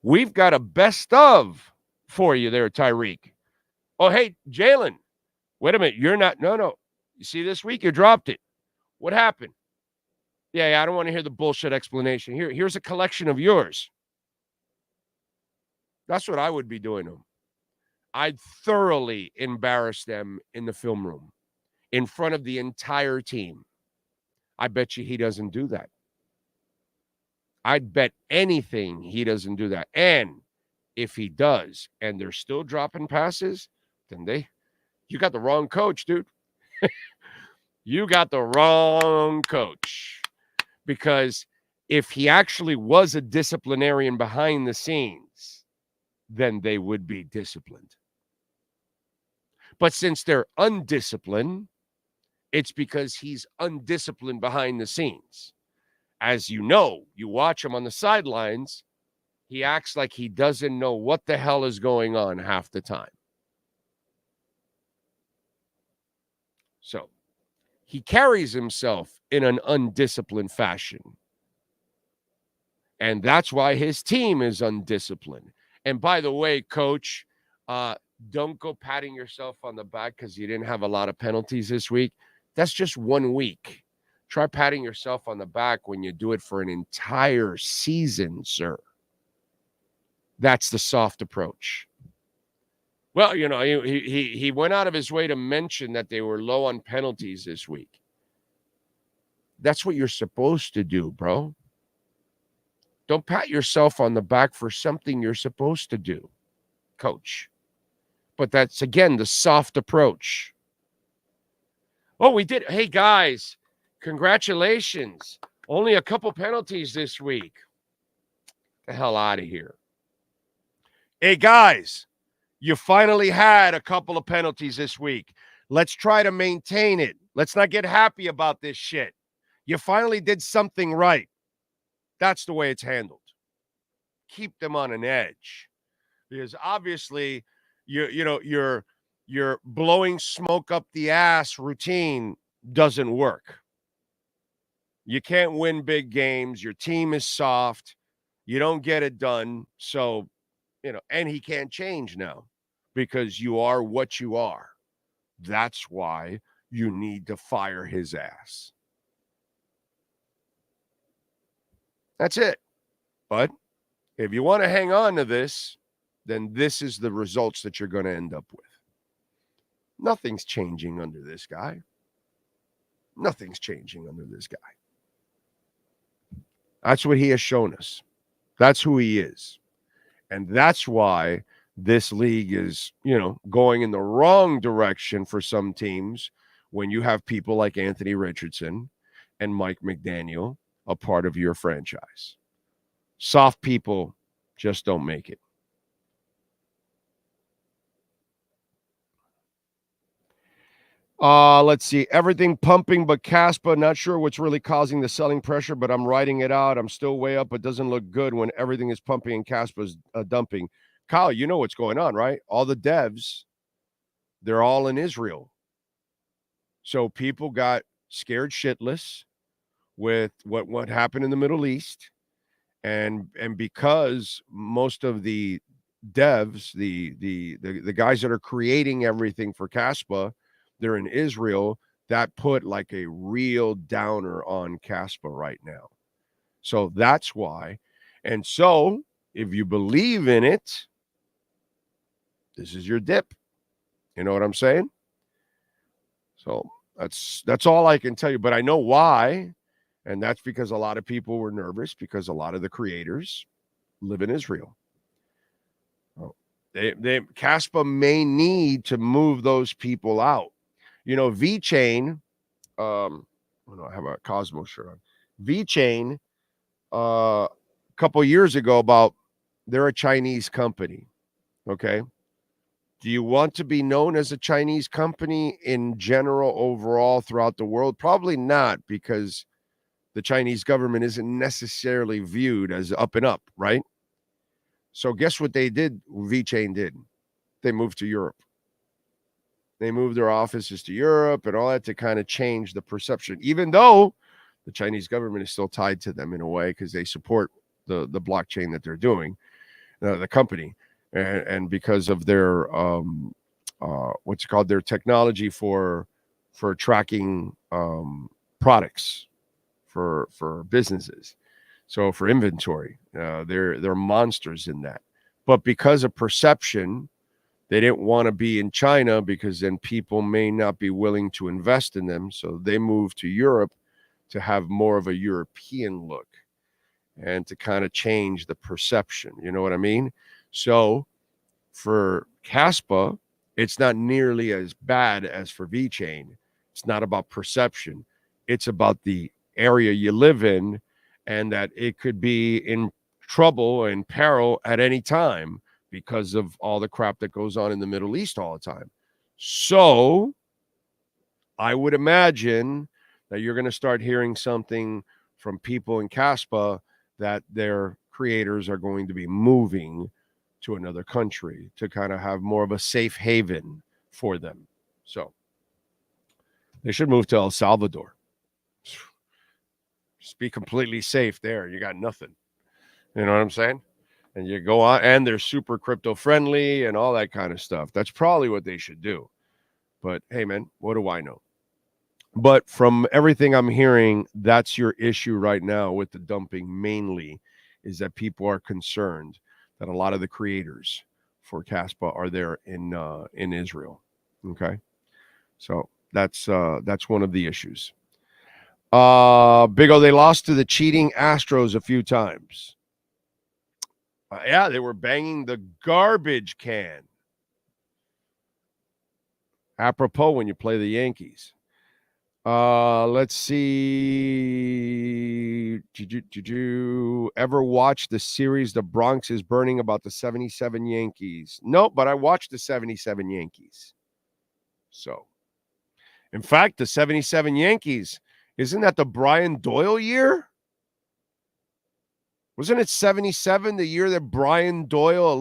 We've got a best of for you there, Tyreek. Oh, hey, Jalen, wait a minute. You're not. No. You see, this week you dropped it. What happened? Yeah, I don't want to hear the bullshit explanation. Here's a collection of yours. That's what I would be doing to them. I'd thoroughly embarrass them in the film room in front of the entire team. I bet you he doesn't do that. I'd bet anything he doesn't do that. And if he does, and they're still dropping passes, then you got the wrong coach, dude. You got the wrong coach. Because if he actually was a disciplinarian behind the scenes, then they would be disciplined. But since they're undisciplined, it's because he's undisciplined behind the scenes. As you know, you watch him on the sidelines, he acts like he doesn't know what the hell is going on half the time. So he carries himself in an undisciplined fashion. And that's why his team is undisciplined. And by the way, coach, don't go patting yourself on the back because you didn't have a lot of penalties this week. That's just 1 week. Try patting yourself on the back when you do it for an entire season, sir. That's the soft approach. Well, he went out of his way to mention that they were low on penalties this week. That's what you're supposed to do, bro. Don't pat yourself on the back for something you're supposed to do. coach. But that's, again, the soft approach. Oh, we did. Hey, guys, congratulations. Only a couple penalties this week. Get the hell out of here. Hey, guys, you finally had a couple of penalties this week. Let's try to maintain it. Let's not get happy about this shit. You finally did something right. That's the way it's handled. Keep them on an edge. Because obviously, your blowing smoke up the ass routine doesn't work. You can't win big games. Your team is soft. You don't get it done. So, and he can't change now because you are what you are. That's why you need to fire his ass. That's it. But if you want to hang on to this, then this is the results that you're going to end up with. Nothing's changing under this guy. Nothing's changing under this guy. That's what he has shown us. That's who he is. And that's why this league is, going in the wrong direction for some teams when you have people like Anthony Richardson and Mike McDaniel a part of your franchise. Soft people just don't make it. Let's see. Everything pumping but Caspa. Not sure what's really causing the selling pressure, but I'm writing it out. I'm still way up. It doesn't look good when everything is pumping and Caspa's dumping. Kyle, you know what's going on, right? All the devs, they're all in Israel. So people got scared shitless with what happened in the Middle East. And because most of the devs, the guys that are creating everything for Caspa, they're in Israel, that put like a real downer on Caspa right now. So that's why. And so if you believe in it, this is your dip. You know what I'm saying? So that's all I can tell you. But I know why. And that's because a lot of people were nervous because a lot of the creators live in Israel. Caspa may need to move those people out. V-Chain, I have a Cosmos shirt on. V-Chain, a couple years ago, they're a Chinese company, okay? Do you want to be known as a Chinese company in general overall throughout the world? Probably not, because the Chinese government isn't necessarily viewed as up and up, right? So guess what they did, V-Chain did? They moved to Europe. They moved their offices to Europe and all that to kind of change the perception, even though the Chinese government is still tied to them in a way because they support the blockchain that they're doing, the company, and because of their their technology for tracking products for businesses. So for inventory, they're monsters in that. But because of perception, they didn't want to be in China because then people may not be willing to invest in them. So they moved to Europe to have more of a European look and to kind of change the perception. You know what I mean? So for Caspa, it's not nearly as bad as for V-Chain. It's not about perception. It's about the area you live in and that it could be in trouble and peril at any time because of all the crap that goes on in the Middle East all the time. So I would imagine that you're going to start hearing something from people in Caspa that their creators are going to be moving to another country to kind of have more of a safe haven for them. So they should move to El Salvador. Just be completely safe there. You got nothing. You know what I'm saying? And you go on, and they're super crypto friendly and all that kind of stuff. That's probably what they should do. But hey, man, what do I know? But from everything I'm hearing, that's your issue right now with the dumping mainly, is that people are concerned that a lot of the creators for Caspa are there in Israel. Okay, so that's one of the issues. Big O, they lost to the cheating Astros a few times. Yeah, they were banging the garbage can. Apropos when you play the Yankees. Let's see. Did you ever watch the series The Bronx is Burning about the 77 Yankees? Nope, but I watched the 77 Yankees. So, in fact, the 77 Yankees, isn't that the Brian Doyle year? Wasn't it 77, the year that Brian Doyle, a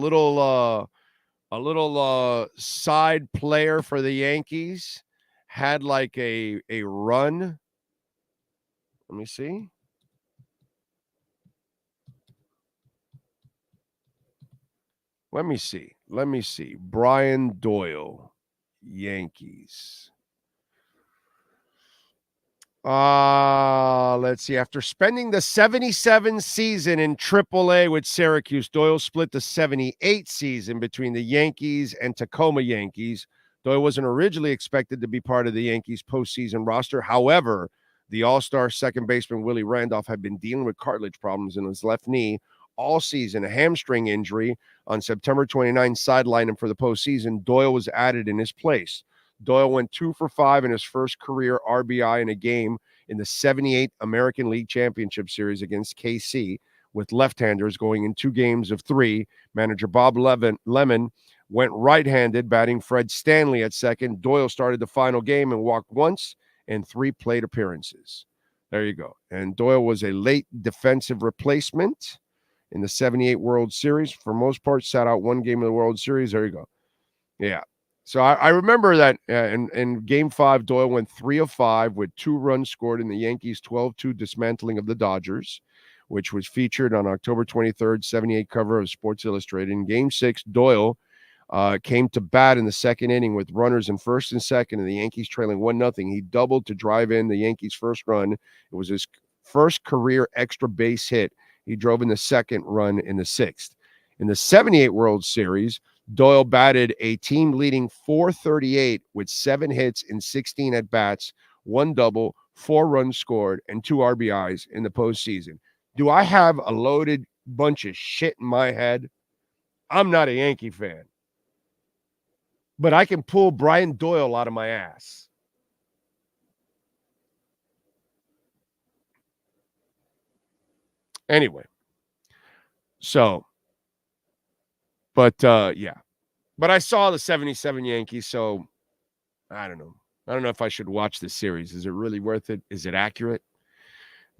little side player for the Yankees, had like a run? Let me see. Let me see. Brian Doyle, Yankees. Let's see. After spending the 77 season in AAA with Syracuse, Doyle split the 78 season between the Yankees and Tacoma Yankees. Doyle wasn't originally expected to be part of the Yankees postseason roster. However, the all-star second baseman Willie Randolph had been dealing with cartilage problems in his left knee all season, a hamstring injury. On September 29, sidelined him for the postseason. Doyle was added in his place. Doyle went 2 for 5 in his first career RBI in a game in the 78 American League Championship Series against KC, with left-handers going in 2 games of 3. Manager Bob Lemon went right-handed, batting Fred Stanley at second. Doyle started the final game and walked once in 3 plate appearances. There you go. And Doyle was a late defensive replacement in the 78 World Series. For most part, sat out 1 game of the World Series. There you go. Yeah. So I remember that in Game 5, Doyle went 3 of 5 with 2 runs scored in the Yankees' 12-2 dismantling of the Dodgers, which was featured on October 23rd, 78 cover of Sports Illustrated. In Game 6, Doyle came to bat in the second inning with runners in first and second, and the Yankees trailing 1-0. He doubled to drive in the Yankees' first run. It was his first career extra base hit. He drove in the second run in the 6th. In the 78 World Series, Doyle batted a team-leading .438 with 7 hits in 16 at-bats, 1 double, 4 runs scored, and 2 RBIs in the postseason. Do I have a loaded bunch of shit in my head? I'm not a Yankee fan. But I can pull Brian Doyle out of my ass. Anyway. So, but yeah. But I saw the 77 Yankees, so I don't know. I don't know if I should watch this series. Is it really worth it? Is it accurate?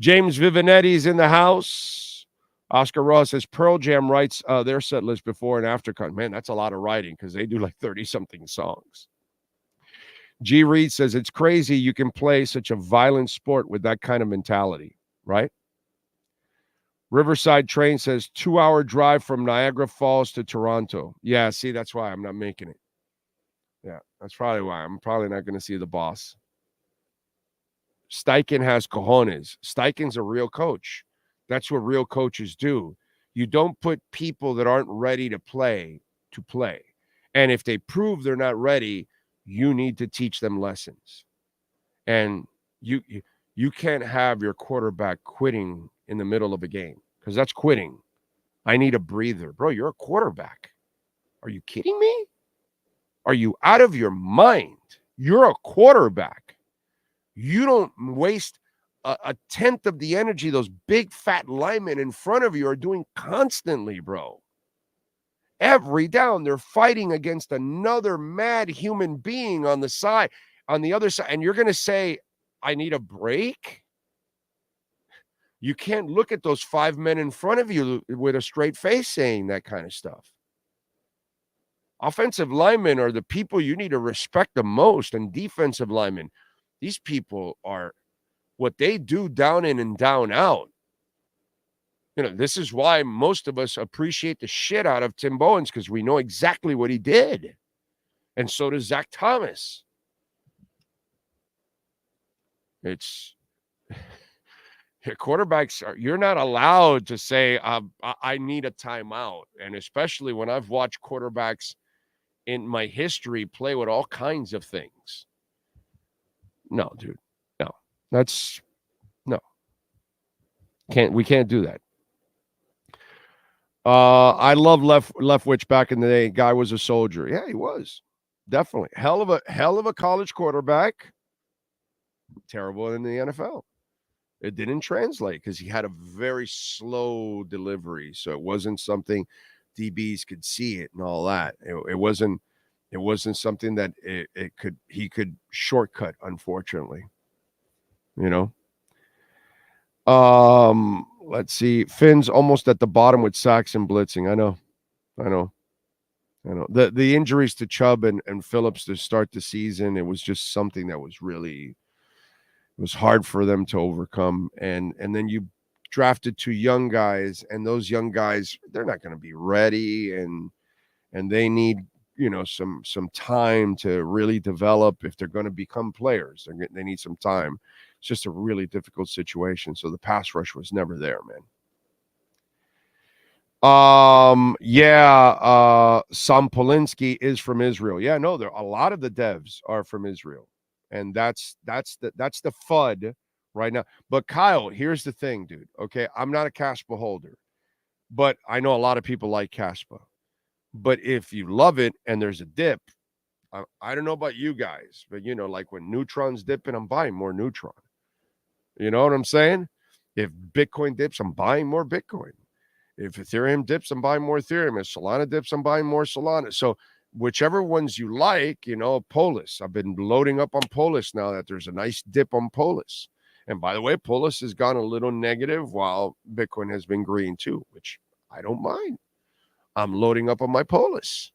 James Vivanetti's in the house. Oscar Ross says Pearl Jam writes their set list before and after. Man, that's a lot of writing because they do like 30-something songs. G. Reed says it's crazy you can play such a violent sport with that kind of mentality, right? Riverside Train says 2-hour drive from Niagara Falls to Toronto. Yeah, see, that's why I'm not making it. Yeah, that's probably why. I'm probably not going to see the boss. Steichen has cojones. Steichen's a real coach. That's what real coaches do. You don't put people that aren't ready to play. And if they prove they're not ready, you need to teach them lessons. And you can't have your quarterback quitting in the middle of a game because that's quitting. I need a breather. Bro, you're a quarterback. Are you kidding me? Are you out of your mind? You're a quarterback. You don't waste a tenth of the energy those big fat linemen in front of you are doing constantly, bro. Every down, they're fighting against another mad human being on the other side. And you're going to say, I need a break? You can't look at those 5 men in front of you with a straight face saying that kind of stuff. Offensive linemen are the people you need to respect the most, and defensive linemen, these people are what they do down in and down out. You know, this is why most of us appreciate the shit out of Tim Bowens, because we know exactly what he did. And so does Zach Thomas. It's quarterbacks you're not allowed to say, I need a timeout. And especially when I've watched quarterbacks in my history play with all kinds of things. No, dude. No. No. We can't do that. I love Leftwich back in the day. Guy was a soldier. Yeah, he was. Definitely. Hell of a college quarterback. Terrible in the NFL. It didn't translate because he had a very slow delivery. So it wasn't something DBs could see it and all that. It wasn't something that he could shortcut, unfortunately. You know? Let's see. Finn's almost at the bottom with sacks and blitzing. I know. The injuries to Chubb and Phillips to start the season, it was just something that was really, it was hard for them to overcome. And then you drafted 2 young guys, and those young guys, they're not going to be ready, and they need, some time to really develop if they're going to become players. They need some time. It's just a really difficult situation. So the pass rush was never there, man. Sam Polinsky is from Israel. Yeah, no, a lot of the devs are from Israel. And that's the FUD right now. But Kyle, here's the thing, dude. Okay, I'm not a Caspa holder, but I know a lot of people like Caspa. But if you love it and there's a dip, I don't know about you guys, but like when Neutron's dipping, I'm buying more Neutron. You know what I'm saying? If Bitcoin dips, I'm buying more Bitcoin. If Ethereum dips, I'm buying more Ethereum. If Solana dips, I'm buying more Solana. So whichever ones you like, Polis. I've been loading up on Polis now that there's a nice dip on Polis. And by the way, Polis has gone a little negative while Bitcoin has been green too, which I don't mind. I'm loading up on my Polis.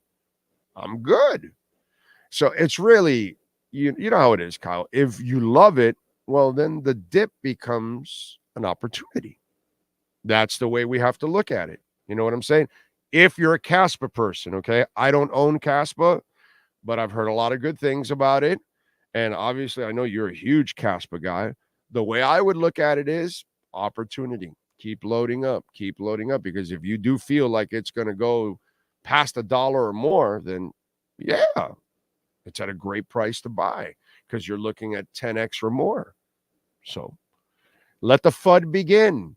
I'm good. So it's really, you know how it is, Kyle. If you love it, well, then the dip becomes an opportunity. That's the way we have to look at it. You know what I'm saying? If you're a Caspa person, okay? I don't own Caspa, but I've heard a lot of good things about it. And obviously, I know you're a huge Caspa guy. The way I would look at it is opportunity. Keep loading up, because if you do feel like it's going to go past $1 or more, then yeah, it's at a great price to buy because you're looking at 10x or more. So let the FUD begin.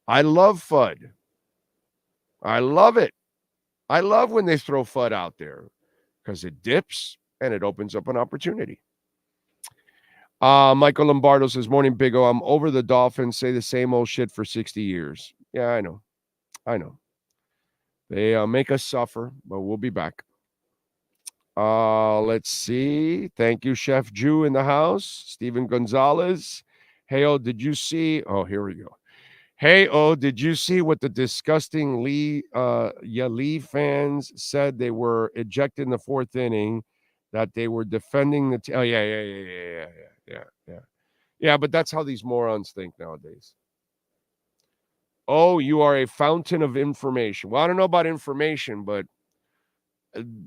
I love FUD. I love it. I love when they throw FUD out there because it dips and it opens up an opportunity. Michael Lombardo says, morning, Big O. I'm over the Dolphins. Say the same old shit for 60 years. Yeah, I know. They make us suffer, but we'll be back. Let's see. Thank you, Chef Jew in the house. Steven Gonzalez. Hey, did you see? Oh, here we go. Hey, did you see what the disgusting Lee fans said? They were ejected in the 4th inning, that they were defending the oh, yeah, but that's how these morons think nowadays. Oh, you are a fountain of information. Well, I don't know about information, but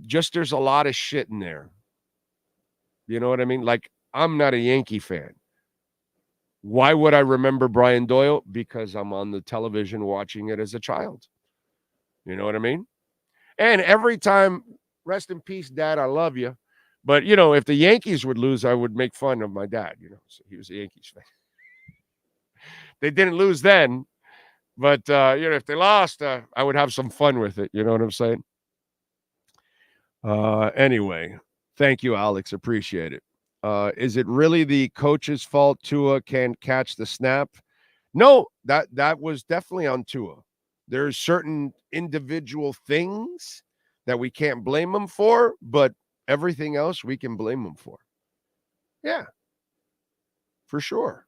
just there's a lot of shit in there. You know what I mean? Like, I'm not a Yankee fan. Why would I remember Brian Doyle? Because I'm on the television watching it as a child. You know what I mean? And every time, rest in peace, Dad, I love you. But, if the Yankees would lose, I would make fun of my dad, So he was a Yankees fan. They didn't lose then. But, if they lost, I would have some fun with it. You know what I'm saying? Anyway, thank you, Alex. Appreciate it. Is it really the coach's fault Tua can't catch the snap? No, that was definitely on Tua. There's certain individual things that we can't blame him for, but everything else we can blame him for. Yeah, for sure.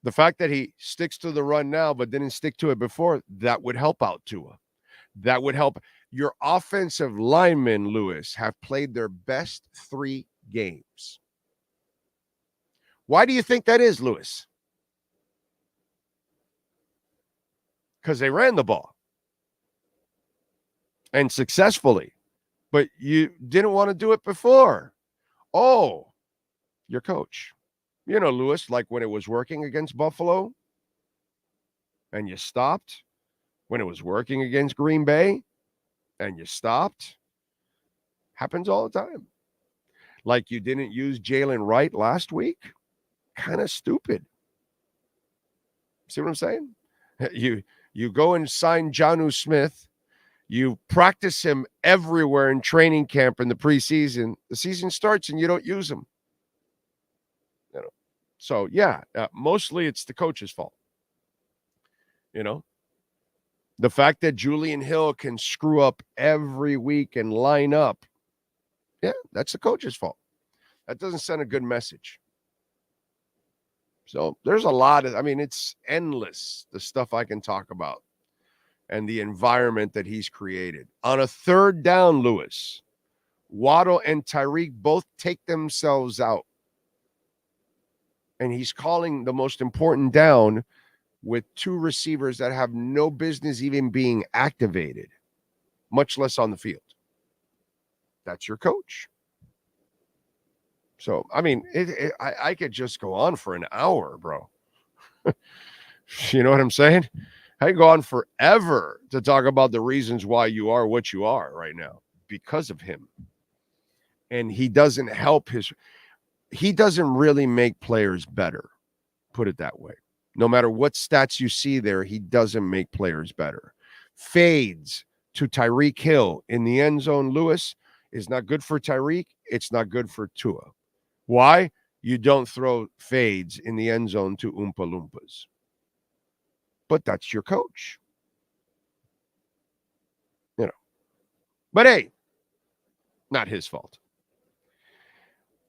The fact that he sticks to the run now but didn't stick to it before, that would help out Tua. That would help. Your offensive linemen, Lewis, have played their best 3 games. Why do you think that is, Lewis? Because they ran the ball. And successfully. But you didn't want to do it before. Oh, your coach. Lewis, like when it was working against Buffalo and you stopped. When it was working against Green Bay and you stopped. Happens all the time. Like you didn't use Jalen Wright last week. Kind of stupid. See what I'm saying? You go and sign Jonnu Smith. You practice him everywhere in training camp in the preseason. The season starts and you don't use him. You know, so yeah, mostly it's the coach's fault. You know, the fact that Julian Hill can screw up every week and line up, yeah, that's the coach's fault. That doesn't send a good message. So there's a lot of, I mean, it's endless, the stuff I can talk about and the environment that he's created. On a third down, Lewis, Waddle and Tyreek both take themselves out. And he's calling the most important down with two receivers that have no business even being activated, much less on the field. That's your coach. So, I mean, I could just go on for an hour, bro. You know what I'm saying? I could go on forever to talk about the reasons why you are what you are right now because of him. And he doesn't help he doesn't really make players better, put it that way. No matter what stats you see there, he doesn't make players better. Fades to Tyreek Hill in the end zone, Lewis, is not good for Tyreek. It's not good for Tua. Why? You don't throw fades in the end zone to Oompa Loompas. But that's your coach. You know. But hey, not his fault.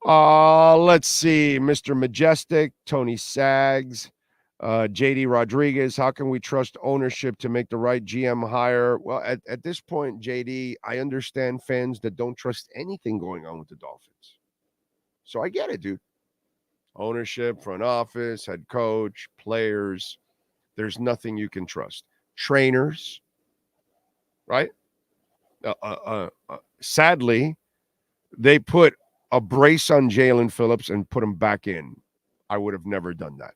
Let's see. Mr. Majestic, Tony Sags, JD Rodriguez. How can we trust ownership to make the right GM hire? Well, at this point, JD, I understand fans that don't trust anything going on with the Dolphins. So I get it, dude. Ownership, front office, head coach, players. There's nothing you can trust. Trainers, right? Sadly, they put a brace on Jalen Phillips and put him back in. I would have never done that.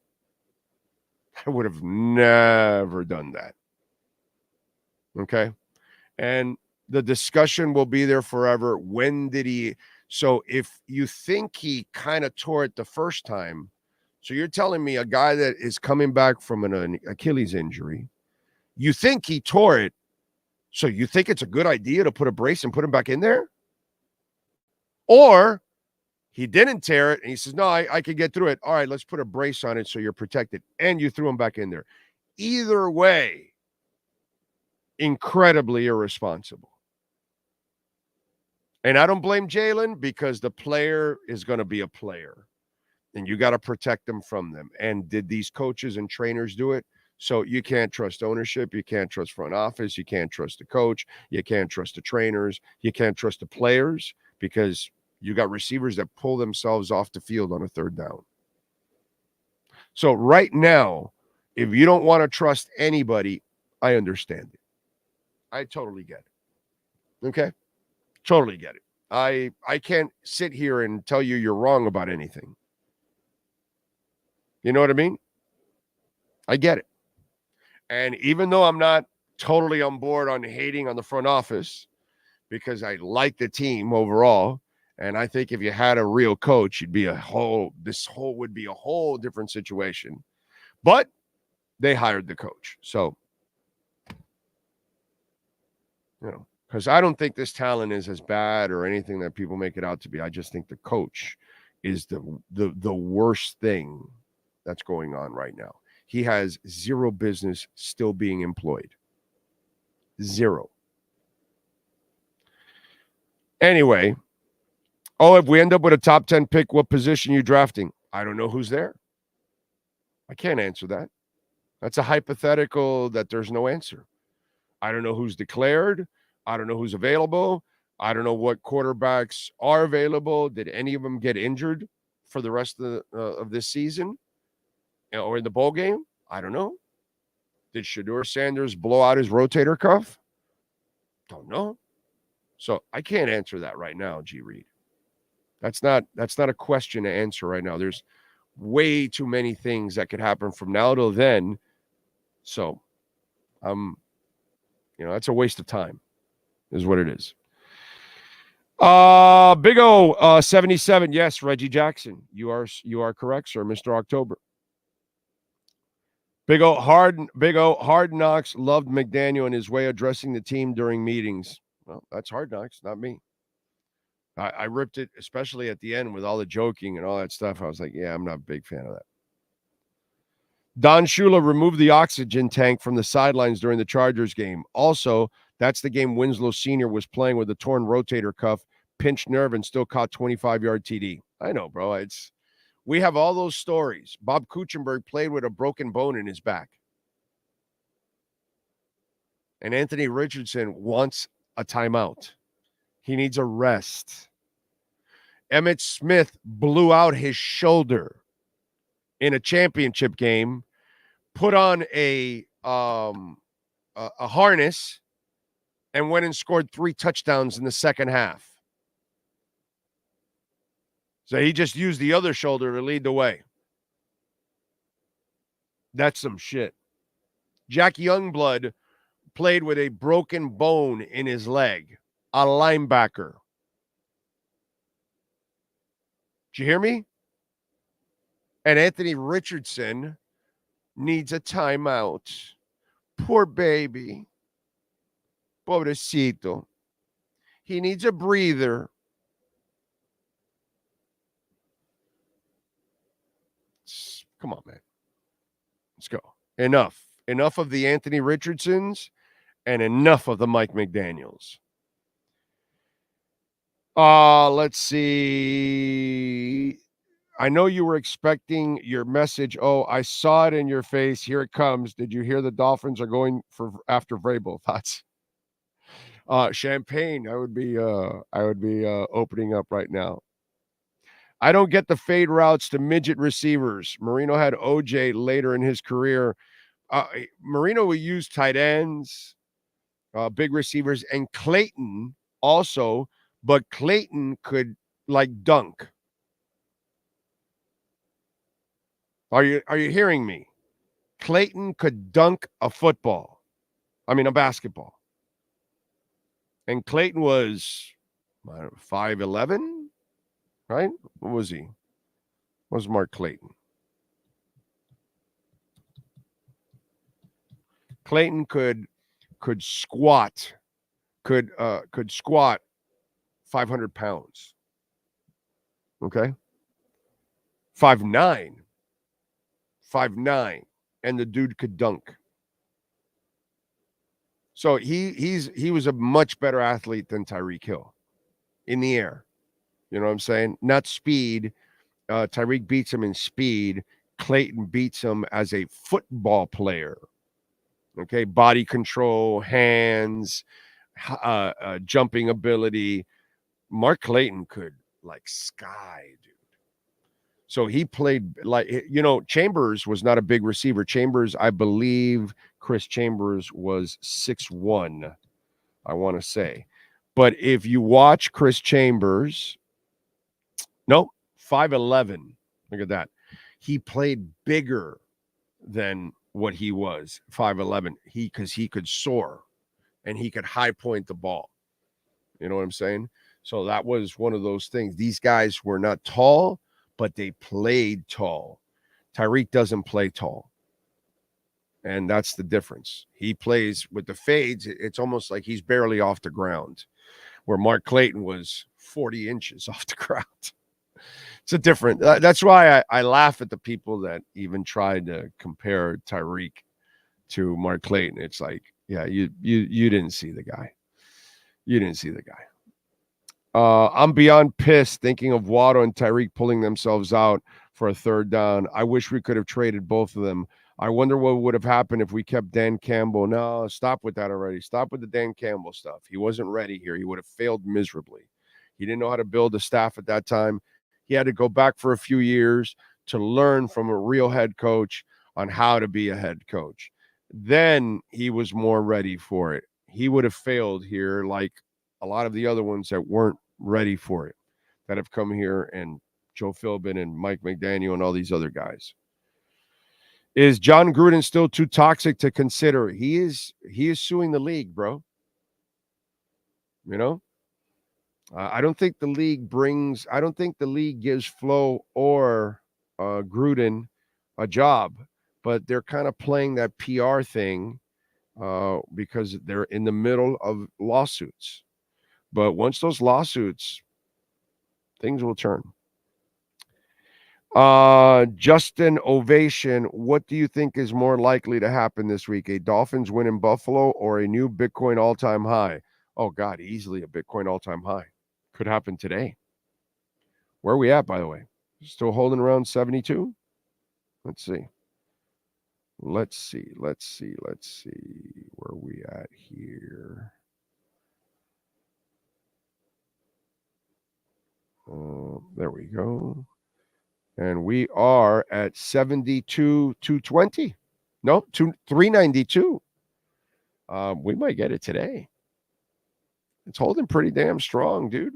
I would have never done that. Okay? And the discussion will be there forever. When did he... So if you think he kind of tore it the first time, so you're telling me a guy that is coming back from an Achilles injury, you think he tore it, so you think it's a good idea to put a brace and put him back in there? Or he didn't tear it, and he says, no, I can get through it. All right, let's put a brace on it so you're protected, and you threw him back in there. Either way, incredibly irresponsible. And I don't blame Jalen because the player is going to be a player. And you got to protect them from them. And did these coaches and trainers do it? So you can't trust ownership. You can't trust front office. You can't trust the coach. You can't trust the trainers. You can't trust the players because you got receivers that pull themselves off the field on a third down. So right now, if you don't want to trust anybody, I understand it. I totally get it. Okay? Totally get it. I can't sit here and tell you you're wrong about anything. You know what I mean? I get it. And even though I'm not totally on board on hating on the front office because I like the team overall, and I think if you had a real coach, would be a whole different situation. But they hired the coach. So, you know, because I don't think this talent is as bad or anything that people make it out to be. I just think the coach is the worst thing that's going on right now. He has zero business still being employed. Zero. Anyway, if we end up with a top 10 pick, what position are you drafting? I don't know who's there. I can't answer that. That's a hypothetical that there's no answer. I don't know who's declared. I don't know who's available. I don't know what quarterbacks are available. Did any of them get injured for the rest of this season? Or in the bowl game? I don't know. Did Shedeur Sanders blow out his rotator cuff? Don't know. So I can't answer that right now, G. Reed. That's not a question to answer right now. There's way too many things that could happen from now till then. So that's a waste of time, is what it is. Big O 77. Yes, Reggie Jackson. You are correct, sir, Mr. October. Big O Hard Knocks loved McDaniel and his way of addressing the team during meetings. Well, that's Hard Knocks, not me. I ripped it, especially at the end with all the joking and all that stuff. I was like, yeah, I'm not a big fan of that. Don Shula removed the oxygen tank from the sidelines during the Chargers game. Also, that's the game Winslow Sr. was playing with a torn rotator cuff, pinched nerve, and still caught 25-yard TD. I know, bro. We have all those stories. Bob Kuchenberg played with a broken bone in his back. And Anthony Richardson wants a timeout. He needs a rest. Emmitt Smith blew out his shoulder in a championship game, put on a harness, and went and scored 3 touchdowns in the second half. So he just used the other shoulder to lead the way. That's some shit. Jack Youngblood played with a broken bone in his leg, a linebacker. Did you hear me? And Anthony Richardson needs a timeout. Poor baby. Pobrecito. He needs a breather. Come on, man. Let's go. Enough of the Anthony Richardsons and enough of the Mike McDaniels. Let's see. I know you were expecting your message. Oh, I saw it in your face. Here it comes. Did you hear the Dolphins are going after Vrabel? Thoughts? Champagne. I would be opening up right now. I don't get the fade routes to midget receivers. Marino had OJ later in his career. Marino would use tight ends, big receivers, and Clayton also, but Clayton could dunk. Are you hearing me? Clayton could dunk a basketball. And Clayton was 5'11", right? What was he? What was Mark Clayton? Clayton could squat 500 pounds. Okay? 5'9", and the dude could dunk. So he was a much better athlete than Tyreek Hill in the air. You know what I'm saying? Not speed. Tyreek beats him in speed. Clayton beats him as a football player. Okay, body control, hands, jumping ability. Mark Clayton could sky, dude. So he played Chambers was not a big receiver. Chambers, I believe Chris Chambers was 6'1", I want to say. But if you watch Chris Chambers, 5'11". Look at that. He played bigger than what he was, 5'11", because he could soar and he could high point the ball. You know what I'm saying? So that was one of those things. These guys were not tall, but they played tall. Tyreek doesn't play tall. And that's the difference. He plays with the fades. It's almost like he's barely off the ground, where Mark Clayton was 40 inches off the ground. It's a different. That's why I laugh at the people that even tried to compare Tyreek to Mark Clayton. It's like, yeah, you didn't see the guy. You didn't see the guy. I'm beyond pissed thinking of Waddle and Tyreek pulling themselves out for a third down. I wish we could have traded both of them. I wonder what would have happened if we kept Dan Campbell. No, stop with that already. Stop with the Dan Campbell stuff. He wasn't ready here. He would have failed miserably. He didn't know how to build a staff at that time. He had to go back for a few years to learn from a real head coach on how to be a head coach. Then he was more ready for it. He would have failed here like a lot of the other ones that weren't ready for it, that have come here, and Joe Philbin and Mike McDaniel and all these other guys. Is John Gruden still too toxic to consider? He is suing the league, bro. You know? I don't think the league gives Flo or Gruden a job, but they're kind of playing that PR thing because they're in the middle of lawsuits. But once those lawsuits, things will turn. Justin Ovation, what do you think is more likely to happen this week? A Dolphins win in Buffalo or a new Bitcoin all-time high? Oh, God, easily a Bitcoin all-time high. Could happen today. Where are we at, by the way? Still holding around 72? Let's see. Let's see. Where are we at here? There we go. And we are at 72,220. No, 392. We might get it today. It's holding pretty damn strong, dude.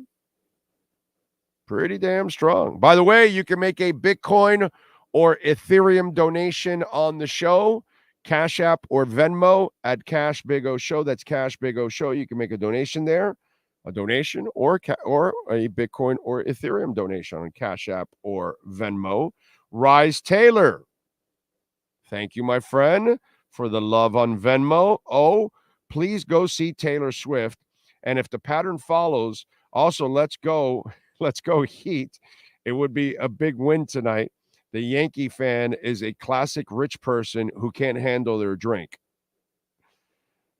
Pretty damn strong. By the way, you can make a Bitcoin or Ethereum donation on the show. Cash App or Venmo at Cash Big O Show. That's Cash Big O Show. You can make a donation there. A donation or a Bitcoin or Ethereum donation on Cash App or Venmo. Rise Taylor, thank you, my friend, for the love on Venmo. Oh, please go see Taylor Swift. And if the pattern follows, also let's go Heat. It would be a big win tonight. The Yankee fan is a classic rich person who can't handle their drink.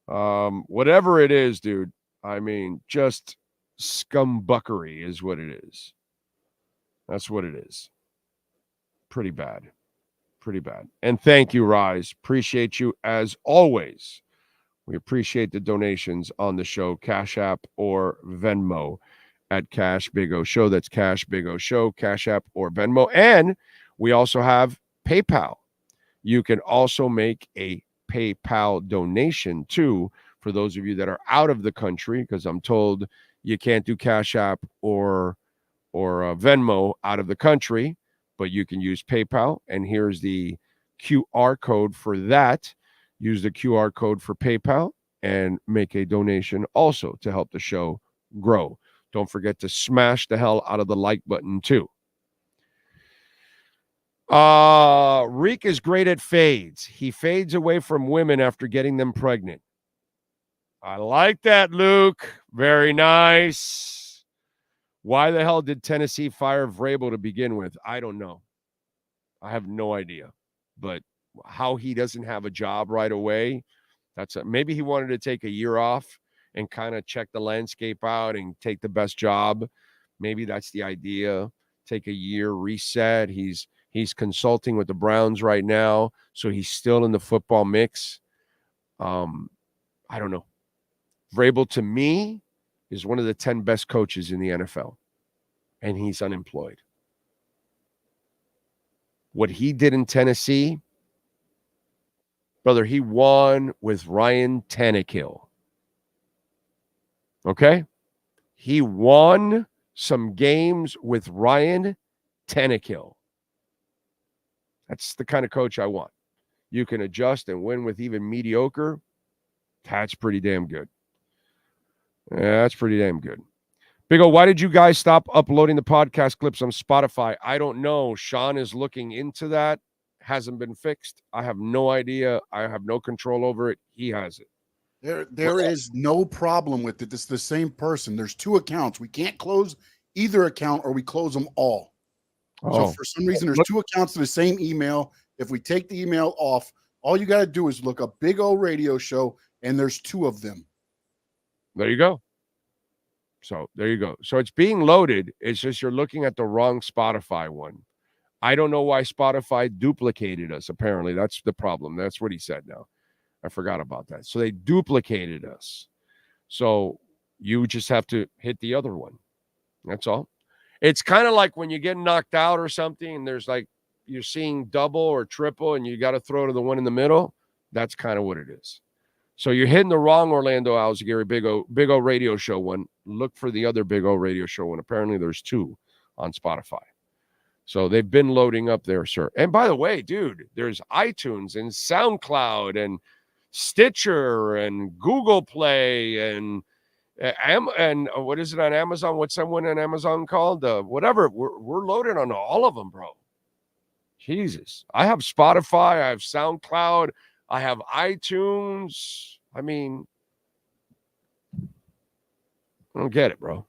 Whatever it is, dude. I mean, just scumbuckery is what it is. That's what it is. Pretty bad. Pretty bad. And thank you, Rise. Appreciate you as always. We appreciate the donations on the show, Cash App or Venmo at Cash Big O Show. That's Cash Big O Show, Cash App or Venmo. And we also have PayPal. You can also make a PayPal donation too, for those of you that are out of the country, because I'm told you can't do Cash App or Venmo out of the country, but you can use PayPal. And here's the QR code for that. Use the QR code for PayPal and make a donation also to help the show grow. Don't forget to smash the hell out of the like button too. Reek is great at fades. He fades away from women after getting them pregnant. I like that, Luke. Very nice. Why the hell did Tennessee fire Vrabel to begin with? I don't know. I have no idea. But how he doesn't have a job right away, maybe he wanted to take a year off and kind of check the landscape out and take the best job. Maybe that's the idea. Take a year, reset. He's consulting with the Browns right now, so he's still in the football mix. I don't know. Vrabel, to me, is one of the 10 best coaches in the NFL, and he's unemployed. What he did in Tennessee, brother, he won with Ryan Tannehill. Okay? He won some games with Ryan Tannehill. That's the kind of coach I want. You can adjust and win with even mediocre. That's pretty damn good. Yeah, that's pretty damn good. Big O, why did you guys stop uploading the podcast clips on Spotify? I don't know. Sean is looking into that. Hasn't been fixed. I have no idea. I have no control over it. He has it. There is no problem with it. It's the same person. There's two accounts. We can't close either account or we close them all. So for some reason, there's two accounts to the same email. If we take the email off, all you got to do is look up Big O Radio Show, and there's two of them. There you go. So there you go. So it's being loaded. It's just you're looking at the wrong Spotify one. I don't know why Spotify duplicated us. Apparently, that's the problem. That's what he said now. I forgot about that. So they duplicated us. So you just have to hit the other one. That's all. It's kind of like when you get knocked out or something, and there's like you're seeing double or triple, and you got to throw to the one in the middle. That's kind of what it is. So you're hitting the wrong Orlando Alzagiri Big O Radio Show one. Look for the other Big O Radio Show one. Apparently there's two on Spotify. So they've been loading up there, sir. And by the way, dude, there's iTunes and SoundCloud and Stitcher and Google Play and what is it on Amazon? What's someone on Amazon called? Whatever. We're loaded on all of them, bro. Jesus. I have Spotify. I have SoundCloud. I have iTunes. I mean, I don't get it, bro.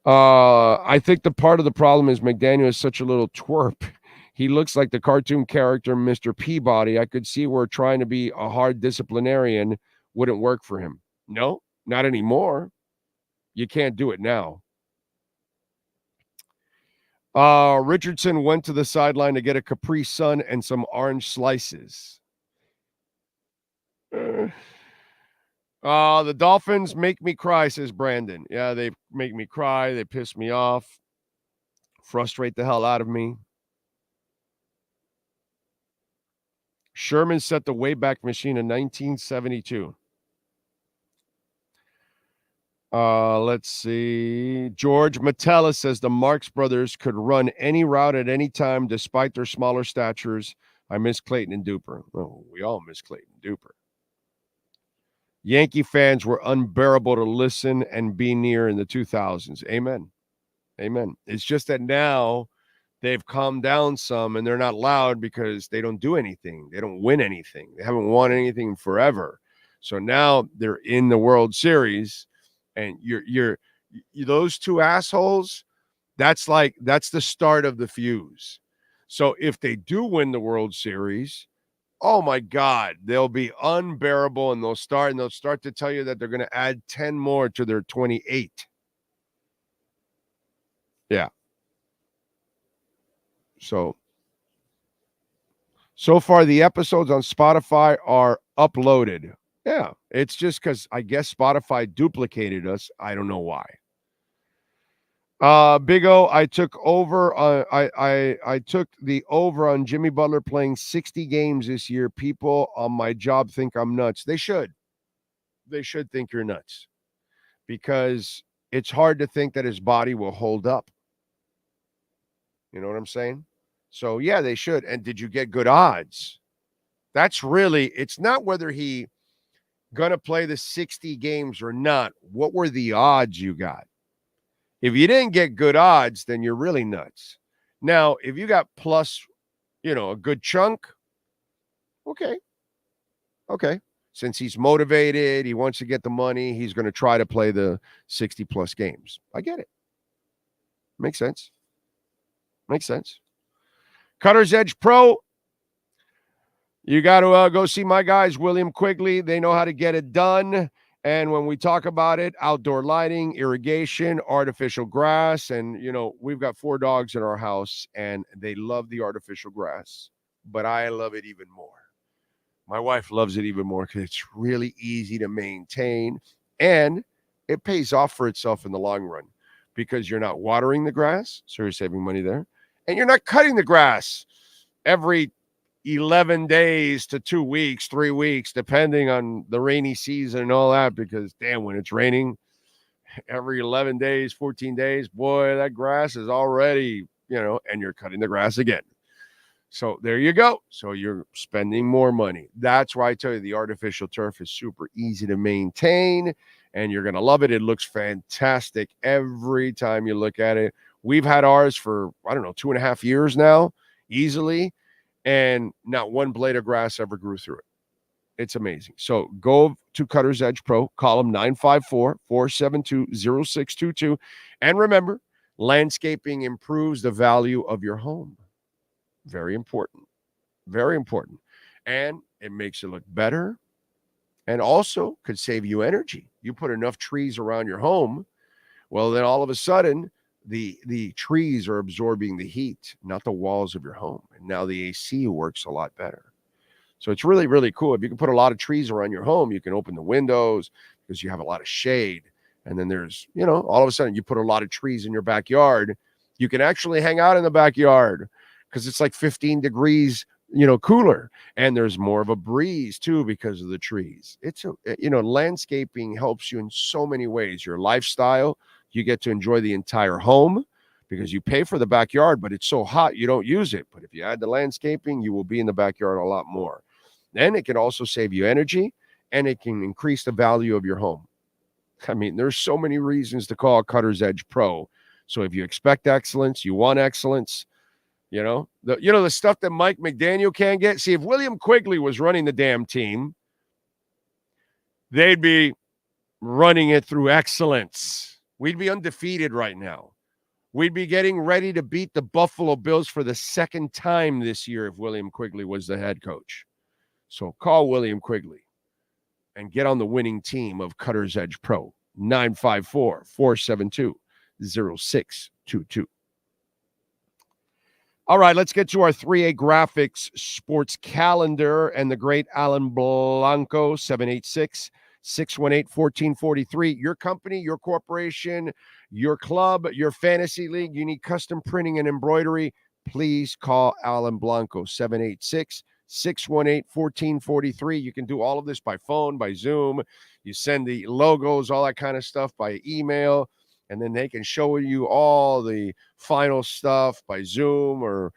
I think the part of the problem is McDaniel is such a little twerp. He looks like the cartoon character Mr. Peabody. I could see where trying to be a hard disciplinarian wouldn't work for him. No, not anymore. You can't do it now. Richardson went to the sideline to get a Capri Sun and some orange slices. The Dolphins make me cry, says Brandon. Yeah, they make me cry. They piss me off. Frustrate the hell out of me. Sherman set the Wayback Machine in 1972. Let's see. George Matella says the Marx brothers could run any route at any time despite their smaller statures. I miss Clayton and Duper. Oh, we all miss Clayton and Duper. Yankee fans were unbearable to listen and be near in the 2000s. Amen. Amen. It's just that now they've calmed down some and they're not loud because they don't do anything. They don't win anything. They haven't won anything forever. So now they're in the World Series, and you're those two assholes. That's the start of the fuse. So if they do win the World Series, oh my God, they'll be unbearable, and they'll start to tell you that they're going to add 10 more to their 28. Yeah. So far the episodes on Spotify are uploaded. Yeah, it's just because I guess Spotify duplicated us. I don't know why. Big O, I took over. I took the over on Jimmy Butler playing 60 games this year. People on my job think I'm nuts. They should. They should think you're nuts, because it's hard to think that his body will hold up. You know what I'm saying? So yeah, they should. And did you get good odds? That's really, it's not whether he gonna play the 60 games or not. What were the odds you got? If you didn't get good odds, then you're really nuts. Now, if you got plus, a good chunk, okay. Since he's motivated, he wants to get the money, he's going to try to play the 60 plus games. I get it. Makes sense. Cutter's Edge Pro. You got to go see my guys, William Quigley. They know how to get it done. And when we talk about it, outdoor lighting, irrigation, artificial grass, and, we've got 4 dogs in our house, and they love the artificial grass. But I love it even more. My wife loves it even more because it's really easy to maintain, and it pays off for itself in the long run because you're not watering the grass, so you're saving money there, and you're not cutting the grass every 11 days to 2 weeks, 3 weeks, depending on the rainy season and all that, because damn, when it's raining every 11 days, 14 days, boy, that grass is already, and you're cutting the grass again. So there you go. So you're spending more money. That's why I tell you the artificial turf is super easy to maintain, and you're going to love it. It looks fantastic every time you look at it. We've had ours for, 2.5 years now, easily. And not one blade of grass ever grew through it. It's amazing. So go to Cutter's Edge Pro, call them 954-472-0622. And remember, landscaping improves the value of your home. Very important. Very important. And it makes it look better, and also could save you energy. You put enough trees around your home, well, then all of a sudden, the trees are absorbing the heat, not the walls of your home. And now the AC works a lot better. So it's really, really cool. If you can put a lot of trees around your home, you can open the windows because you have a lot of shade. And then there's, all of a sudden you put a lot of trees in your backyard. You can actually hang out in the backyard because it's like 15 degrees, cooler. And there's more of a breeze too because of the trees. It's, landscaping helps you in so many ways. Your lifestyle, you get to enjoy the entire home because you pay for the backyard, but it's so hot you don't use it. But if you add the landscaping, you will be in the backyard a lot more. Then it can also save you energy, and it can increase the value of your home. I mean, there's so many reasons to call Cutter's Edge Pro. So if you expect excellence, you want excellence, You know, the stuff that Mike McDaniel can't get. See, if William Quigley was running the damn team, they'd be running it through excellence. We'd be undefeated right now. We'd be getting ready to beat the Buffalo Bills for the second time this year if William Quigley was the head coach. So call William Quigley and get on the winning team of Cutter's Edge Pro. 954-472-0622. All right, let's get to our 3A Graphics sports calendar and the great Alan Blanco, 786-618-1443. Your company, your corporation, your club, your fantasy league, you need custom printing and embroidery, please call Alan Blanco, 786-618-1443. You can do all of this by phone, by Zoom. You send the logos, all that kind of stuff by email. And then they can show you all the final stuff by Zoom or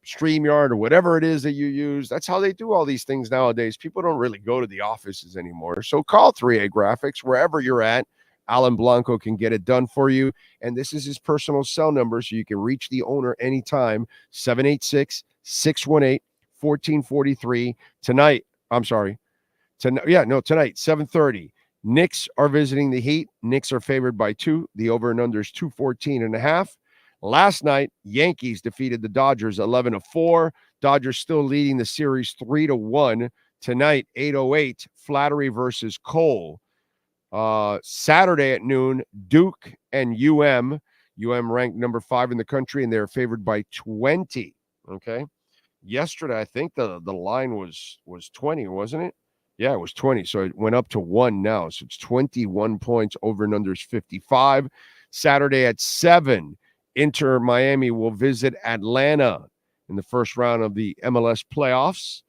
Streamyard or whatever it is that you use. That's how they do all these things nowadays. People don't really go to the offices anymore. So call 3A Graphics wherever you're at. Alan Blanco can get it done for you. And this is his personal cell number, so you can reach the owner anytime, 786-618-1443. Tonight, 7:30. Knicks are visiting the Heat. Knicks are favored by 2. The over and under is 214.5. Last night, Yankees defeated the Dodgers 11-4. Dodgers still leading the series 3-1. Tonight, 8:08, Flattery versus Cole. Saturday at noon, Duke and UM. UM ranked number 5 in the country, and they're favored by 20. Okay. Yesterday, I think the line was 20, wasn't it? Yeah, it was 20. So it went up to 1 now. So it's 21 points. Over and under is 55. Saturday at 7, Inter Miami will visit Atlanta in the first round of the MLS playoffs.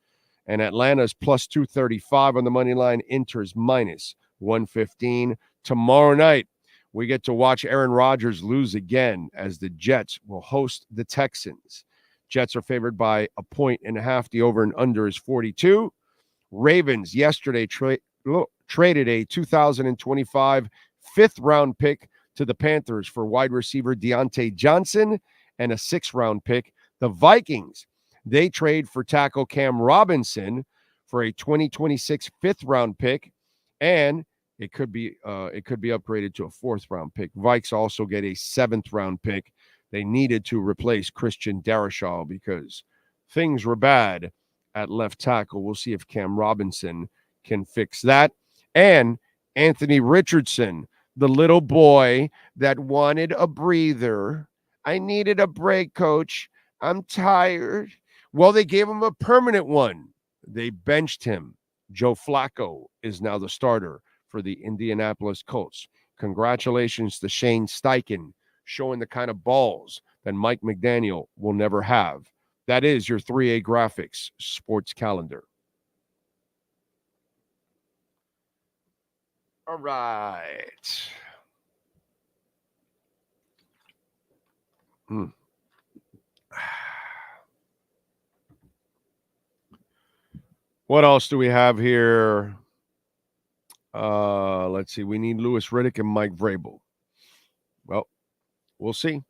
And Atlanta's plus 235 on the money line. Inter's minus 115. Tomorrow night, we get to watch Aaron Rodgers lose again as the Jets will host the Texans. Jets are favored by 1.5. The over and under is 42. Ravens yesterday traded a 2025 fifth-round pick to the Panthers for wide receiver Deontay Johnson and a 6th-round pick. The Vikings, they trade for tackle Cam Robinson for a 2026 fifth-round pick, and it could be upgraded to a 4th-round pick. Vikes also get a 7th-round pick. They needed to replace Christian Darrisaw because things were bad at left tackle. We'll see if Cam Robinson can fix that. And Anthony Richardson, the little boy that wanted a breather. I needed a break, coach. I'm tired. Well, they gave him a permanent one. They benched him. Joe Flacco is now the starter for the Indianapolis Colts. Congratulations to Shane Steichen, showing the kind of balls that Mike McDaniel will never have. That is your 3A Graphics sports calendar. All right. What else do we have here? Let's see. We need Louis Riddick and Mike Vrabel. Well, we'll see.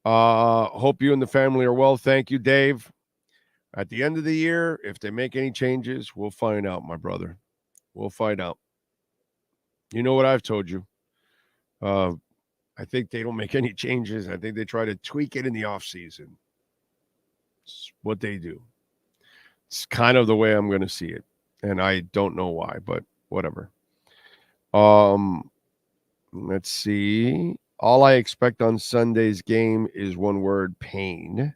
Hope you and the family are well. Thank you, Dave. At the end of the year, if they make any changes, we'll find out, my brother. We'll find out. You know what I've told you. I think they don't make any changes. I think they try to tweak it in the offseason. It's what they do. It's kind of the way I'm going to see it. And I don't know why, but whatever. Let's see. All I expect on Sunday's game is one word: pain.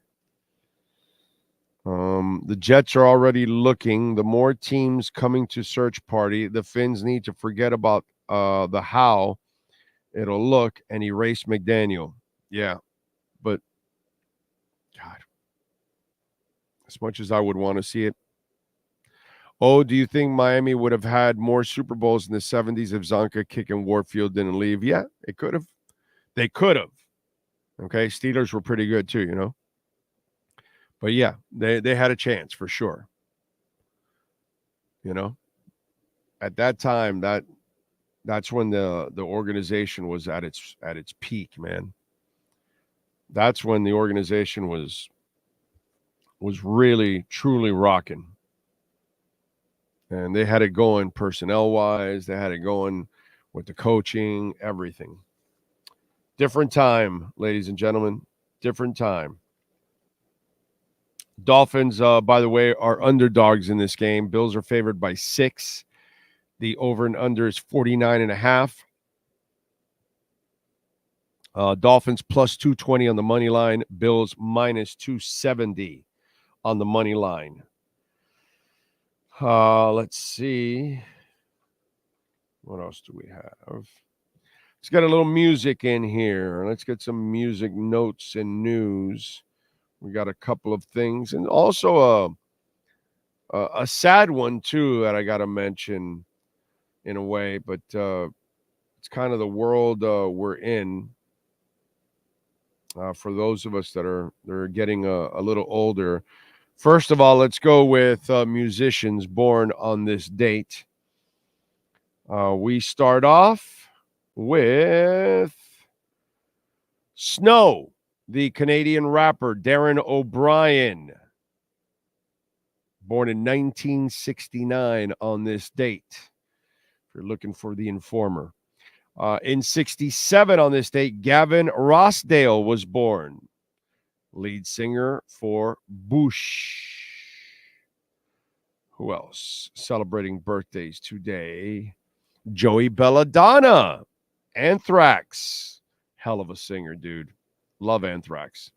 The Jets are already looking. The more teams coming to search party, the Finns need to forget about the how it'll look and erase McDaniel. Yeah, but God, as much as I would want to see it. Oh, do you think Miami would have had more Super Bowls in the 70s if Zonka, Kick, and Warfield didn't leave? Yeah, it could have. They could have. Okay, Steelers were pretty good too, you know. But yeah, they had a chance for sure. You know, at that time, that's when the organization was at its peak, man. that's when the organization was really, truly rocking. And they had it going personnel-wise. They had it going with the coaching, everything. Different time, ladies and gentlemen. Different time. Dolphins, by the way, are underdogs in this game. Bills are favored by 6. The over and under is 49.5. Dolphins plus 220 on the money line. Bills minus 270 on the money line. Let's see. What else do we have? Let's get a little music in here. Let's get some music notes and news. We got a couple of things. And also a sad one, too, that I got to mention in a way. But it's kind of the world we're in. For those of us that are getting a little older. First of all, let's go with musicians born on this date. We start off with Snow, the Canadian rapper Darren O'Brien, born in 1969 on this date, if you're looking for the informer. In 67 on this date, Gavin Rossdale was born, lead singer for Bush. Who else celebrating birthdays today? Joey Belladonna, Anthrax. Hell of a singer, dude. Love Anthrax.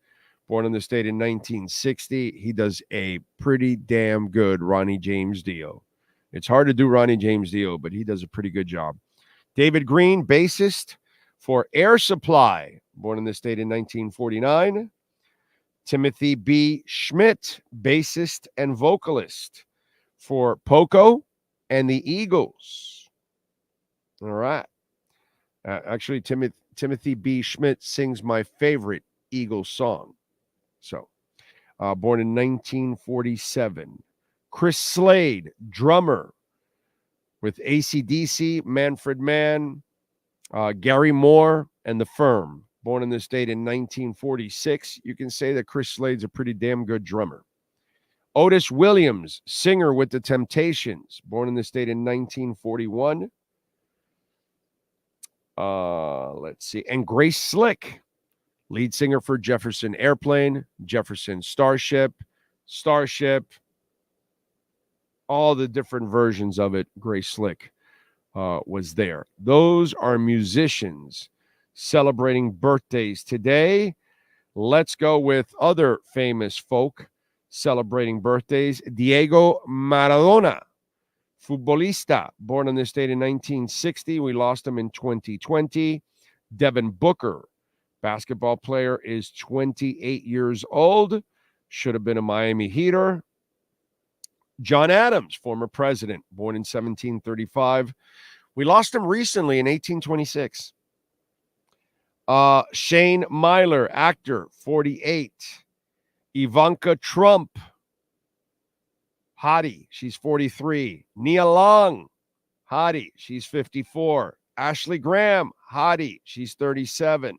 Born in the state in 1960. He does a pretty damn good Ronnie James Dio. It's hard to do Ronnie James Dio, but he does a pretty good job. David Green, bassist for Air Supply. Born in the state in 1949. Timothy B. Schmidt, bassist and vocalist for Poco and the Eagles. All right. Actually, Timothy B. Schmidt sings my favorite Eagles song. So, born in 1947. Chris Slade, drummer with AC/DC, Manfred Mann, Gary Moore, and The Firm. Born in this date in 1946. You can say that Chris Slade's a pretty damn good drummer. Otis Williams, singer with The Temptations. Born in this date in 1941. Let's see. And Grace Slick, lead singer for Jefferson Airplane, Jefferson Starship, all the different versions of it. Grace Slick was there. Those are musicians celebrating birthdays today. Let's go with other famous folk celebrating birthdays. Diego Maradona, futbolista, born in this state in 1960. We lost him in 2020. Devin Booker, basketball player, is 28 years old. Should have been a Miami Heater. John Adams, former president, born in 1735. We lost him recently in 1826. Shane Myler, actor, 48. Ivanka Trump, hottie, she's 43. Nia Long, hottie, she's 54. Ashley Graham, hottie, she's 37.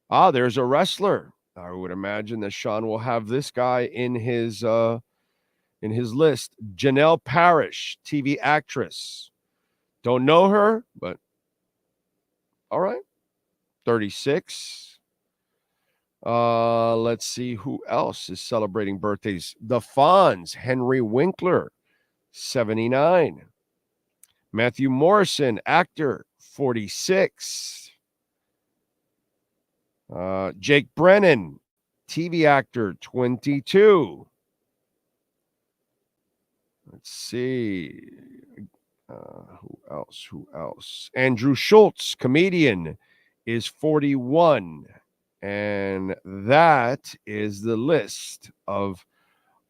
There's a wrestler. I would imagine that Sean will have this guy in his list. Janelle Parrish, TV actress. Don't know her, but all right. 36. Let's see who else is celebrating birthdays. The Fonz, Henry Winkler, 79. Matthew Morrison, actor, 46. Jake Brennan, TV actor, 22. Let's see. Who else? Andrew Schultz, comedian, is 41. And that is the list of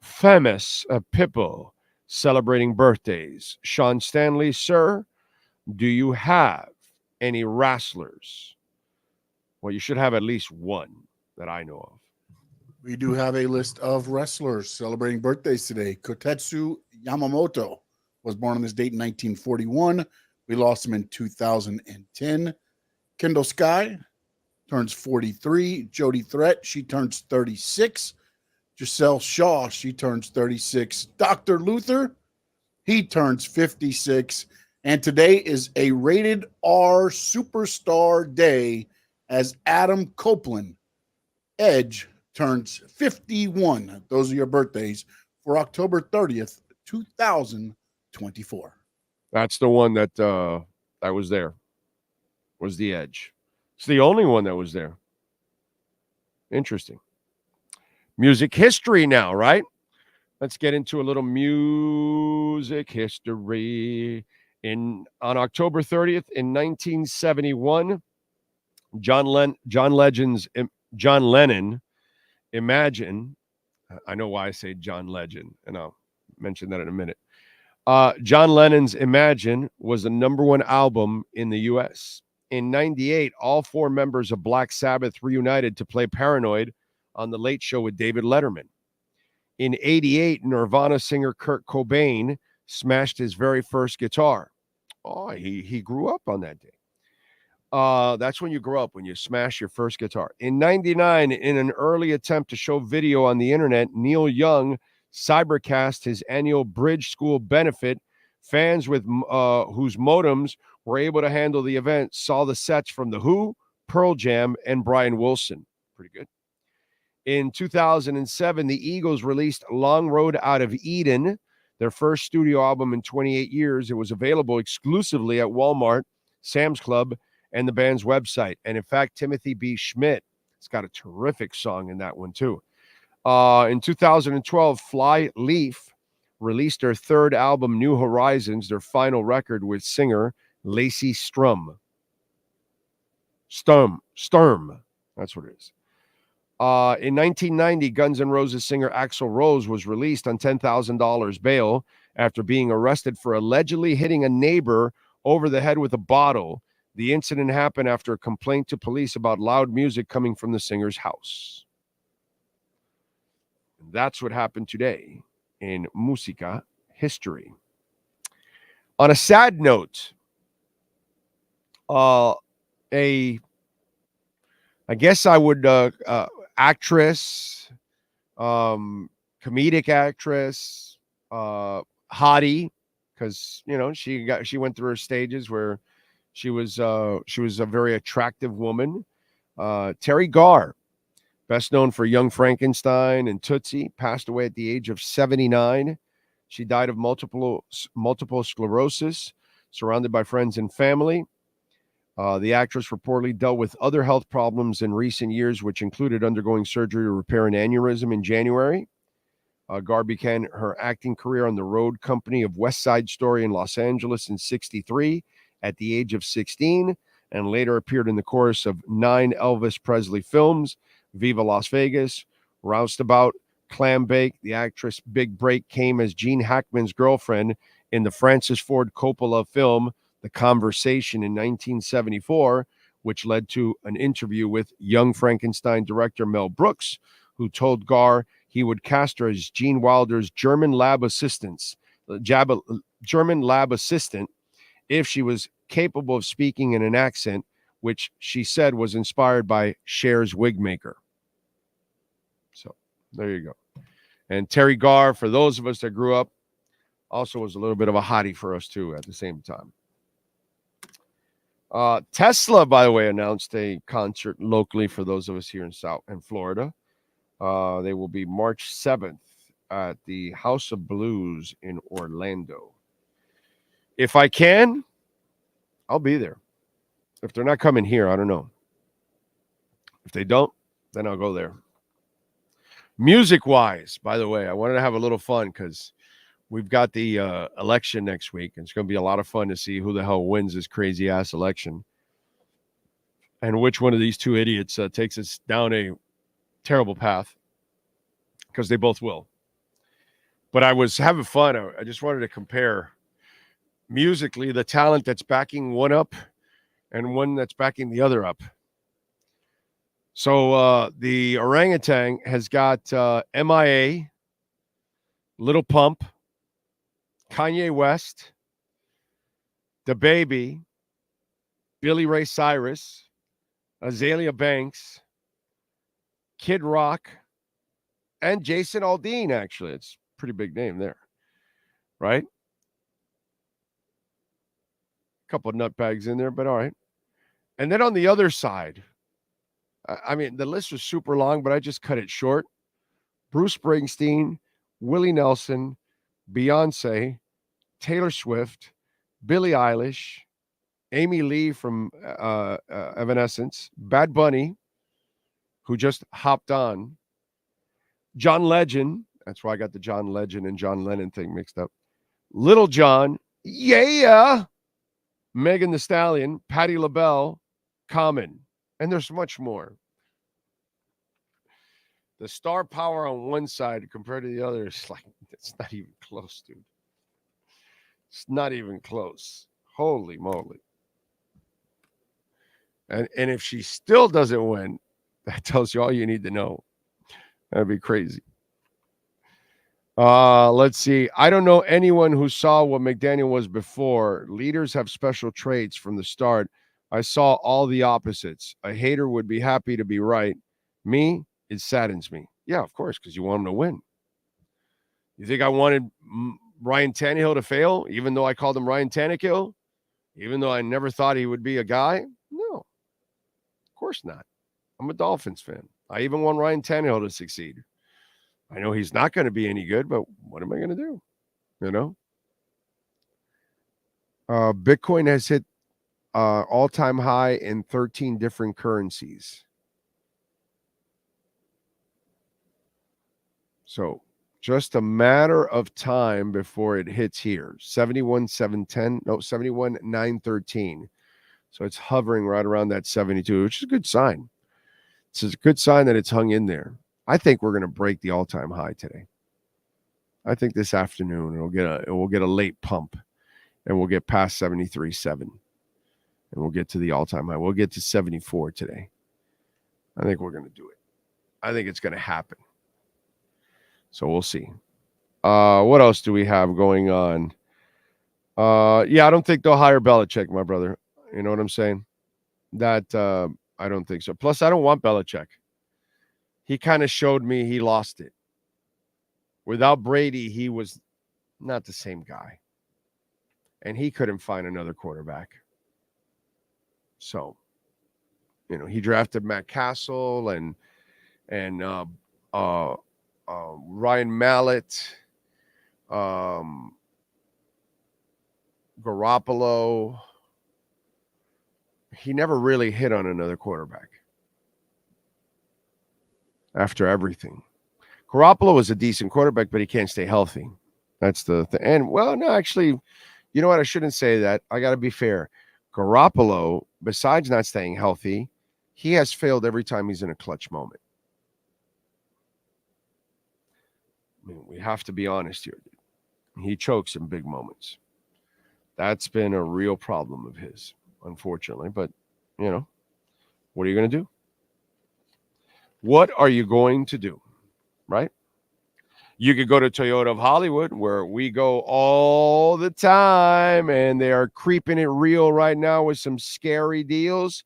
famous people celebrating birthdays. Sean Stanley, sir, do you have any wrestlers? Well, you should have at least one that I know of. We do have a list of wrestlers celebrating birthdays today. Kotetsu Yamamoto was born on this date in 1941. We lost him in 2010. Kendall Sky, turns 43. Jody Threat, she turns 36. Giselle Shaw, she turns 36. Dr. Luther, he turns 56. And today is a rated R superstar day as Adam Copeland, Edge, turns 51. Those are your birthdays for October 30th, 2024. That's the one that that was there, was the Edge. It's the only one that was there. Interesting. Music history now, right? Let's get into a little music history. On October 30th in 1971, John Lennon, Imagine. I know why I say John Legend, and I'll mention that in a minute. John Lennon's Imagine was the #1 album in the U.S. In 98, all 4 members of Black Sabbath reunited to play Paranoid on The Late Show with David Letterman. In 88, Nirvana singer Kurt Cobain smashed his very first guitar. Oh, he grew up on that day. That's when you grow up, when you smash your first guitar. In 99, in an early attempt to show video on the internet, Neil Young cybercast his annual Bridge School benefit. Fans with whose modems were able to handle the event saw the sets from The Who, Pearl Jam, and Brian Wilson. Pretty good. In 2007, the Eagles released Long Road Out of Eden, their first studio album in 28 years. It was available exclusively at Walmart, Sam's Club, and the band's website. And in fact, Timothy B. Schmidt has got a terrific song in that one too. In 2012, Fly Leaf released their 3rd album, New Horizons, their final record with singer Lacey Sturm. That's what it is. In 1990, Guns N' Roses singer Axl Rose was released on $10,000 bail after being arrested for allegedly hitting a neighbor over the head with a bottle. The incident happened after a complaint to police about loud music coming from the singer's house. And that's what happened today in Musica history. On a sad note, actress, comedic actress, hottie, because she went through her stages where she was a very attractive woman. Terry Garr, best known for Young Frankenstein and Tootsie, passed away at the age of 79. She died of multiple sclerosis, surrounded by friends and family. The actress reportedly dealt with other health problems in recent years, which included undergoing surgery to repair an aneurysm in January. Garr began her acting career on the road company of West Side Story in Los Angeles in 1963 at the age of 16, and later appeared in the chorus of 9 Elvis Presley films: Viva Las Vegas, Roustabout, Clam Bake. The actress' big break came as Gene Hackman's girlfriend in the Francis Ford Coppola film The Conversation in 1974, which led to an interview with Young Frankenstein director Mel Brooks, who told Garr he would cast her as Gene Wilder's German lab assistant if she was capable of speaking in an accent, which she said was inspired by Cher's Wigmaker. So there you go. And Terry Garr, for those of us that grew up, also was a little bit of a hottie for us too at the same time. Tesla, by the way, announced a concert locally for those of us here in Florida. They will be March 7th at the House of Blues in Orlando. If I can, I'll be there. If they're not coming here, I don't know. If they don't, then I'll go there. Music-wise, by the way, I wanted to have a little fun because we've got the election next week, and it's going to be a lot of fun to see who the hell wins this crazy-ass election and which one of these two idiots takes us down a terrible path, because they both will. But I was having fun. I just wanted to compare musically the talent that's backing one up and one that's backing the other up. So the orangutan has got MIA, Little Pump, Kanye West, The Baby, Billy Ray Cyrus, Azalea Banks, Kid Rock, and Jason Aldean, actually. It's a pretty big name there, right? A couple of nutbags in there, but all right. And then on the other side, I mean, the list was super long, but I just cut it short. Bruce Springsteen, Willie Nelson, Beyonce, Taylor Swift, Billie Eilish, Amy Lee from Evanescence, Bad Bunny, who just hopped on, John Legend. That's why I got the John Legend and John Lennon thing mixed up. Little John, yeah. Megan Thee Stallion, Patti LaBelle, Common. And there's much more. The star power on one side compared to the other is like, it's not even close, dude. It's not even close. Holy moly. And if she still doesn't win, that tells you all you need to know. That'd be crazy. Let's see. I don't know anyone who saw what McDaniel was before. Leaders have special traits from the start. I saw all the opposites. A hater would be happy to be right. Me, it saddens me. Yeah, of course, because you want him to win. You think I wanted Ryan Tannehill to fail, even though I called him Ryan Tannehill? Even though I never thought he would be a guy? No, of course not. I'm a Dolphins fan. I even want Ryan Tannehill to succeed. I know he's not going to be any good, but what am I going to do? You know? Bitcoin has hit all-time high in 13 different currencies. So just a matter of time before it hits here. 71,913. So it's hovering right around that 72, which is a good sign. It's a good sign that it's hung in there. I think we're going to break the all-time high today. I think this afternoon we'll get a late pump, and we'll get past 73.7, and we'll get to the all-time high. We'll get to 74 today. I think we're going to do it. I think it's going to happen. So we'll see. What else do we have going on? Yeah, I don't think they'll hire Belichick, my brother. You know what I'm saying? That I don't think so. Plus, I don't want Belichick. He kind of showed me he lost it. Without Brady, he was not the same guy. And he couldn't find another quarterback. So, you know, he drafted Matt Castle and Ryan Mallett, Garoppolo. He never really hit on another quarterback after everything. Garoppolo is a decent quarterback, but he can't stay healthy. That's the thing. And, well, no, actually, you know what? I shouldn't say that. I got to be fair. Garoppolo, besides not staying healthy, he has failed every time he's in a clutch moment. I mean, we have to be honest here. He chokes in big moments. That's been a real problem of his, unfortunately. But, you know, what are you going to do? What are you going to do? Right? You could go to Toyota of Hollywood, where we go all the time, and they are creeping it real right now with some scary deals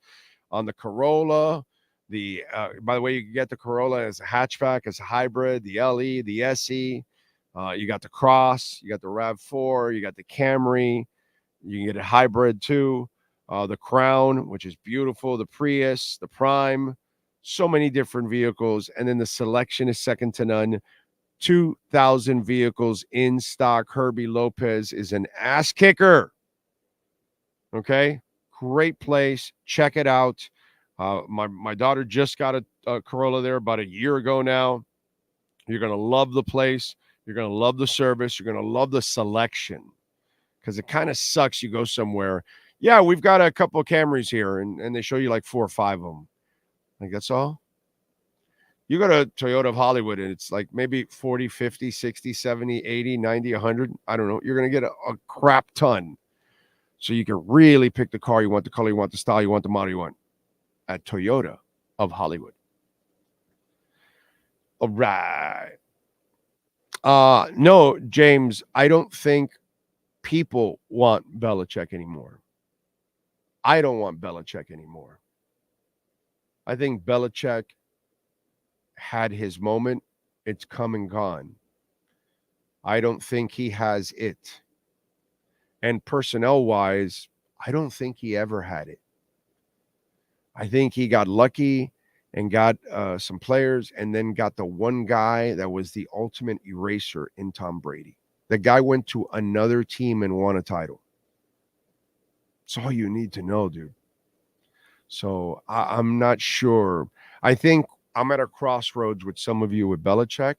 on the Corolla. By the way, you can get the Corolla as a hatchback, as a hybrid, the LE, the SE. You got the Cross, you got the RAV4, you got the Camry. You can get a hybrid too. The Crown, which is beautiful, the Prius, the Prime, so many different vehicles. And then the selection is second to none. 2,000 vehicles in stock. Herbie Lopez is an ass kicker. Okay, great place. Check it out. My daughter just got a Corolla there about a year ago now. You're going to love the place. You're going to love the service. You're going to love the selection, because it kind of sucks. You go somewhere. Yeah, we've got a couple of Camrys here, and they show you like 4 or 5 of them. Like, that's all? You go to Toyota of Hollywood, and it's like maybe 40, 50, 60, 70, 80, 90, 100. I don't know. You're going to get a crap ton. So you can really pick the car you want, the color you want, the style you want, the model you want at Toyota of Hollywood. All right. No, James, I don't think people want Belichick anymore. I don't want Belichick anymore. I think Belichick had his moment. It's come and gone. I don't think he has it. And personnel-wise, I don't think he ever had it. I think he got lucky and got some players and then got the one guy that was the ultimate eraser in Tom Brady. The guy went to another team and won a title. That's all you need to know, dude. So I'm not sure. I think I'm at a crossroads with some of you with Belichick,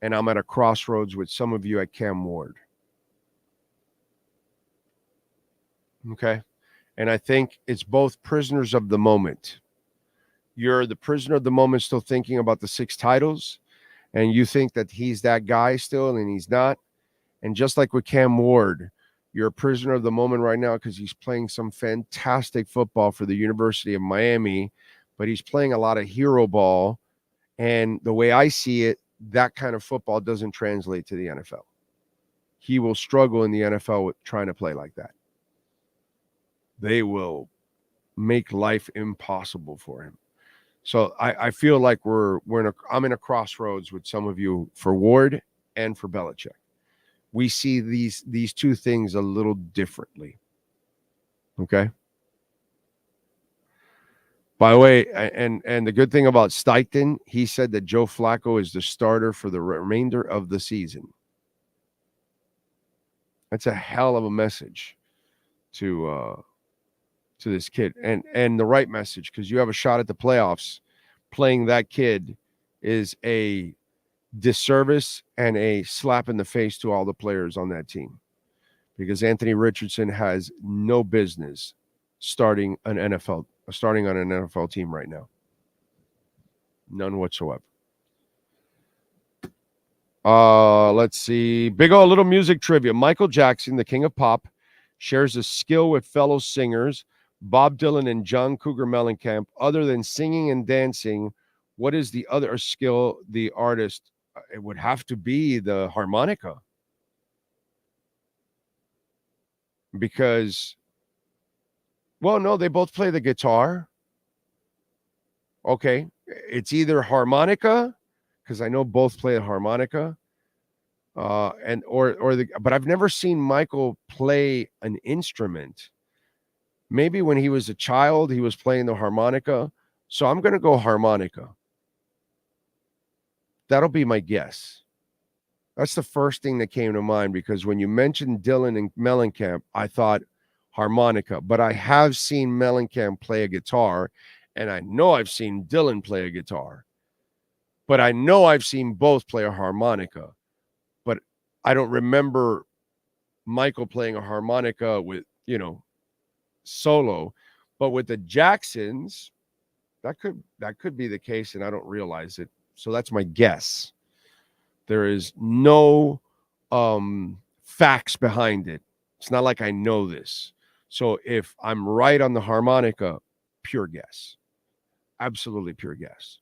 and I'm at a crossroads with some of you at Cam Ward. Okay? And I think it's both prisoners of the moment. You're the prisoner of the moment still thinking about the 6 titles, and you think that he's that guy still, and he's not. And just like with Cam Ward, you're a prisoner of the moment right now because he's playing some fantastic football for the University of Miami, but he's playing a lot of hero ball. And the way I see it, that kind of football doesn't translate to the NFL. He will struggle in the NFL with trying to play like that. They will make life impossible for him. So I feel like I'm in a crossroads with some of you for Ward and for Belichick. We see these two things a little differently. Okay. By the way, and the good thing about Steichen, he said that Joe Flacco is the starter for the remainder of the season. That's a hell of a message to this kid, and the right message, because you have a shot at the playoffs. Playing that kid is a disservice and a slap in the face to all the players on that team, because Anthony Richardson has no business starting on an NFL team right now. None whatsoever. Let's see. Big old little music trivia. Michael Jackson, the king of pop, shares a skill with fellow singers Bob Dylan and John Cougar Mellencamp. Other than singing and dancing, what is the other skill the artist? It would have to be the harmonica. Because, well, no, they both play the guitar. Okay. It's either harmonica, because I know both play the harmonica, but I've never seen Michael play an instrument. Maybe when he was a child, he was playing the harmonica. So I'm going to go harmonica. That'll be my guess. That's the first thing that came to mind, because when you mentioned Dylan and Mellencamp, I thought harmonica. But I have seen Mellencamp play a guitar, and I know I've seen Dylan play a guitar. But I know I've seen both play a harmonica. But I don't remember Michael playing a harmonica with, solo. But with the Jacksons, that could be the case, and I don't realize it. So that's my guess. There is no facts behind it. It's not like I know this. So if I'm right on the harmonica, pure guess. Absolutely pure guess.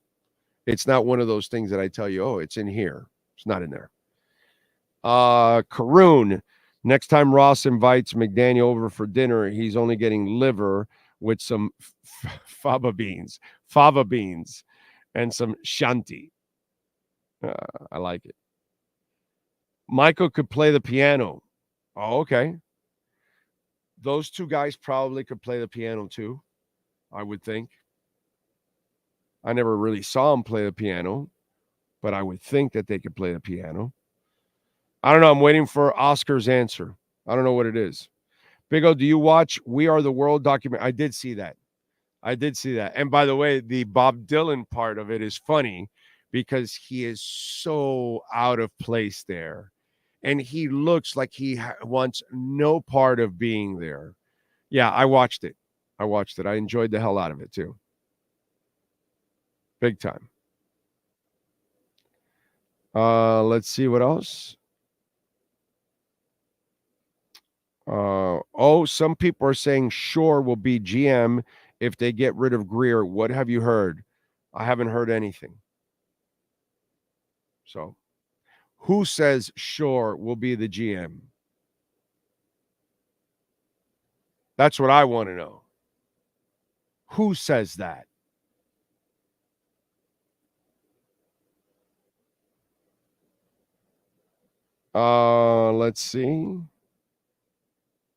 It's not one of those things that I tell you, oh, it's in here. It's not in there. Karoon, next time Ross invites McDaniel over for dinner, he's only getting liver with some fava beans, and some shanti. I like it. Michael could play the piano. Oh, okay. Those two guys probably could play the piano too, I would think. I never really saw them play the piano, but I would think that they could play the piano. I don't know. I'm waiting for Oscar's answer. I don't know what it is. Big O, do you watch We Are the World document? I did see that. And by the way, the Bob Dylan part of it is funny because he is so out of place there. And he looks like he wants no part of being there. Yeah, I watched it. I enjoyed the hell out of it too. Big time. Let's see what else. Some people are saying Shore will be GM if they get rid of Greer. What have you heard? I haven't heard anything. So, who says Shore will be the GM? That's what I want to know. Who says that? Let's see.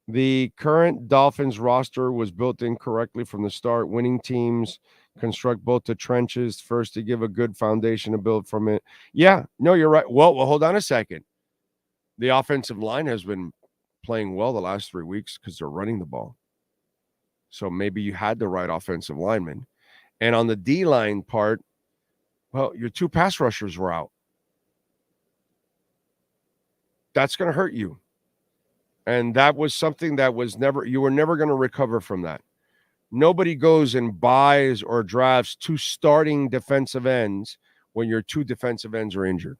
The current Dolphins roster was built incorrectly from the start. Winning teams construct both the trenches first to give a good foundation to build from it. Yeah, no, you're right. Well, hold on a second. The offensive line has been playing well the last 3 weeks because they're running the ball. So maybe you had the right offensive lineman. And on the D-line part, well, your 2 pass rushers were out. That's going to hurt you. And that was something that you were never going to recover from that. Nobody goes and buys or drafts 2 starting defensive ends when your 2 defensive ends are injured.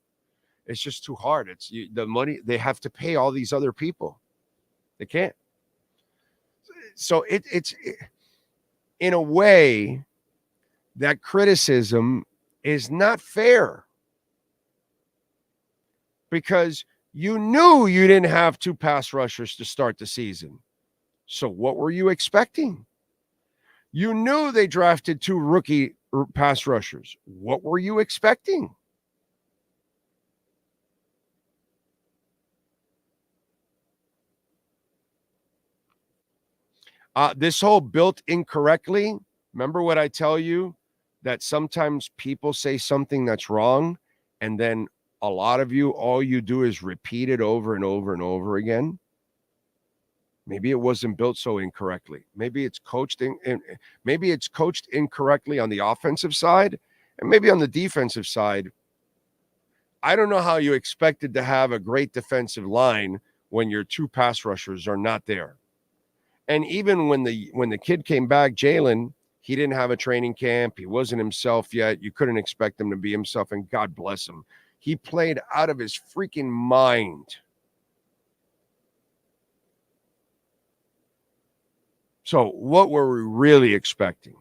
It's just too hard. The money, they have to pay all these other people. They can't. So it's in a way, that criticism is not fair because you knew you didn't have 2 pass rushers to start the season. So what were you expecting? You knew they drafted 2 rookie pass rushers. What were you expecting? This whole built incorrectly, remember what I tell you? That sometimes people say something that's wrong, and then a lot of you, all you do is repeat it over and over and over again. Maybe it wasn't built so incorrectly. Maybe it's coached incorrectly on the offensive side, and maybe on the defensive side. I don't know how you expected to have a great defensive line when your 2 pass rushers are not there. And even when the kid came back, Jalen, he didn't have a training camp. He wasn't himself yet. You couldn't expect him to be himself, and God bless him. He played out of his freaking mind. So what were we really expecting?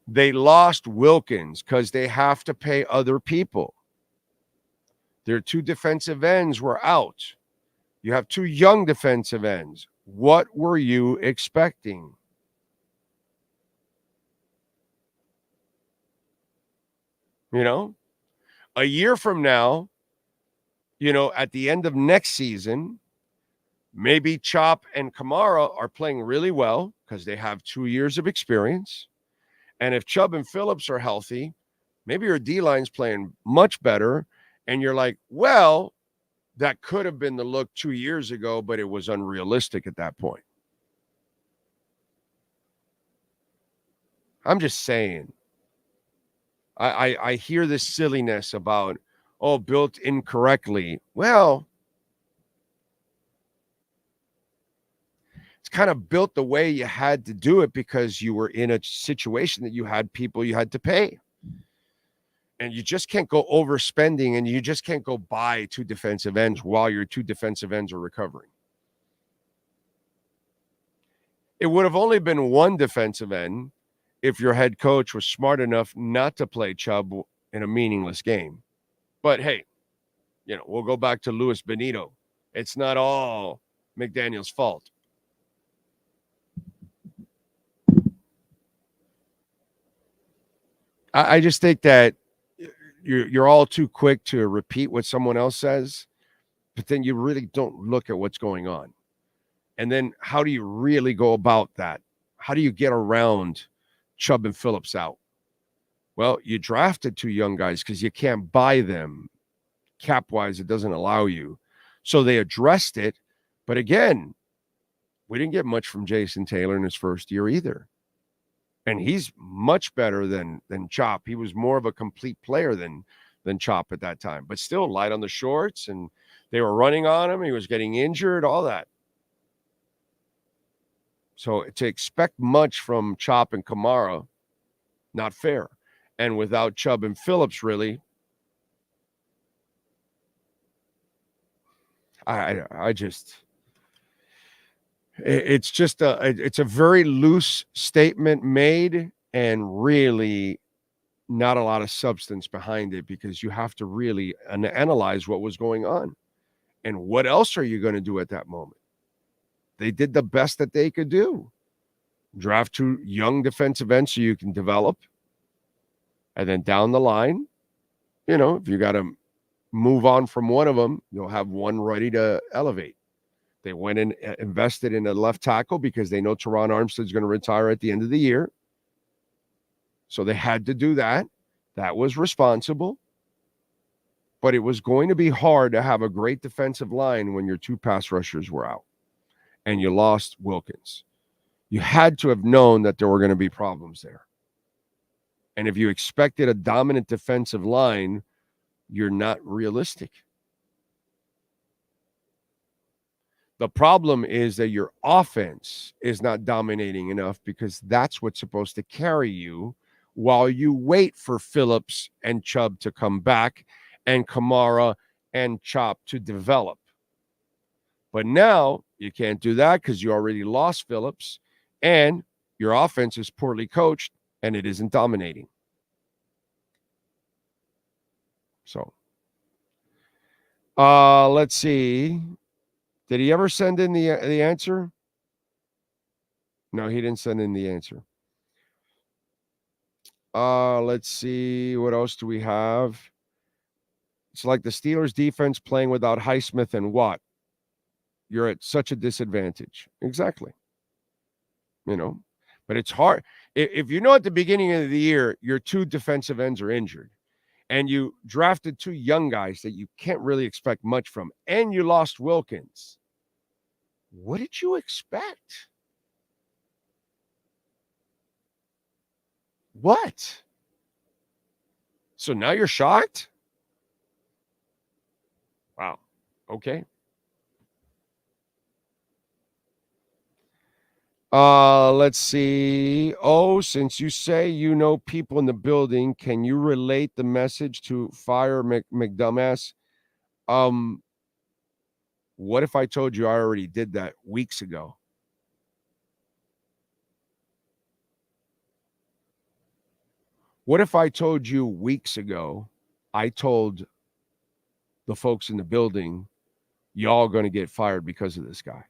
They lost Wilkins because they have to pay other people. Their 2 defensive ends were out. You have 2 young defensive ends. What were you expecting? You know, a year from now, at the end of next season, maybe Chop and Kamara are playing really well because they have 2 years of experience. And if Chubb and Phillips are healthy, maybe your D-line's playing much better. And you're like, well, that could have been the look 2 years ago, but it was unrealistic at that point. I'm just saying. I hear this silliness about, built incorrectly. Well, it's kind of built the way you had to do it because you were in a situation that you had people you had to pay. And you just can't go overspending, and you just can't go buy 2 defensive ends while your 2 defensive ends are recovering. It would have only been 1 defensive end if your head coach was smart enough not to play Chubb in a meaningless game. But hey, we'll go back to Luis Benito. It's not all McDaniel's fault. I just think that you're all too quick to repeat what someone else says, but then you really don't look at what's going on. And then how do you really go about that? How do you get around Chubb and Phillips out? Well, you drafted 2 young guys because you can't buy them. Cap-wise, it doesn't allow you. So they addressed it. But again, we didn't get much from Jason Taylor in his first year either. And he's much better than Chop. He was more of a complete player than Chop at that time. But still light on the shorts, and they were running on him. He was getting injured, all that. So to expect much from Chop and Kamara, not fair. And without Chubb and Phillips, really, it's a very loose statement made, and really not a lot of substance behind it, because you have to really analyze what was going on and what else are you going to do at that moment. They did the best that they could do. Draft 2 young defensive ends so you can develop. And then down the line, if you got to move on from one of them, you'll have one ready to elevate. They went and invested in a left tackle because they know Teron Armstead's going to retire at the end of the year. So they had to do that. That was responsible. But it was going to be hard to have a great defensive line when your two pass rushers were out and you lost Wilkins. You had to have known that there were going to be problems there. And if you expected a dominant defensive line, you're not realistic. The problem is that your offense is not dominating enough because that's what's supposed to carry you while you wait for Phillips and Chubb to come back and Kamara and Chop to develop. But now you can't do that because you already lost Phillips and your offense is poorly coached and it isn't dominating. So, let's see. Did he ever send in the answer? No, he didn't send in the answer. Let's see. What else do we have? It's like the Steelers defense playing without Highsmith and Watt. You're at such a disadvantage. Exactly. You know, but it's hard. If you know at the beginning of the year, your two defensive ends are injured and you drafted two young guys that you can't really expect much from, and you lost Wilkins, what did you expect? What? So now you're shocked? Wow. Okay. Let's see. Oh, since you say you know people in the building, can you relate the message to Fire McDumbass? What if I told you I already did that weeks ago? What if I told you weeks ago I told the folks in the building, y'all going to get fired because of this guy?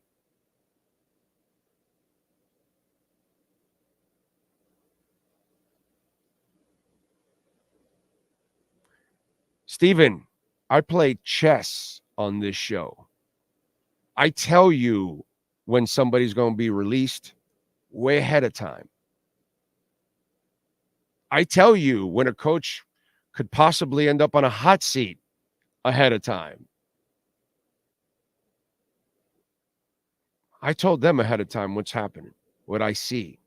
Steven, I play chess on this show. I tell you when somebody's going to be released way ahead of time. I tell you when a coach could possibly end up on a hot seat ahead of time. I told them ahead of time what's happening, what I see.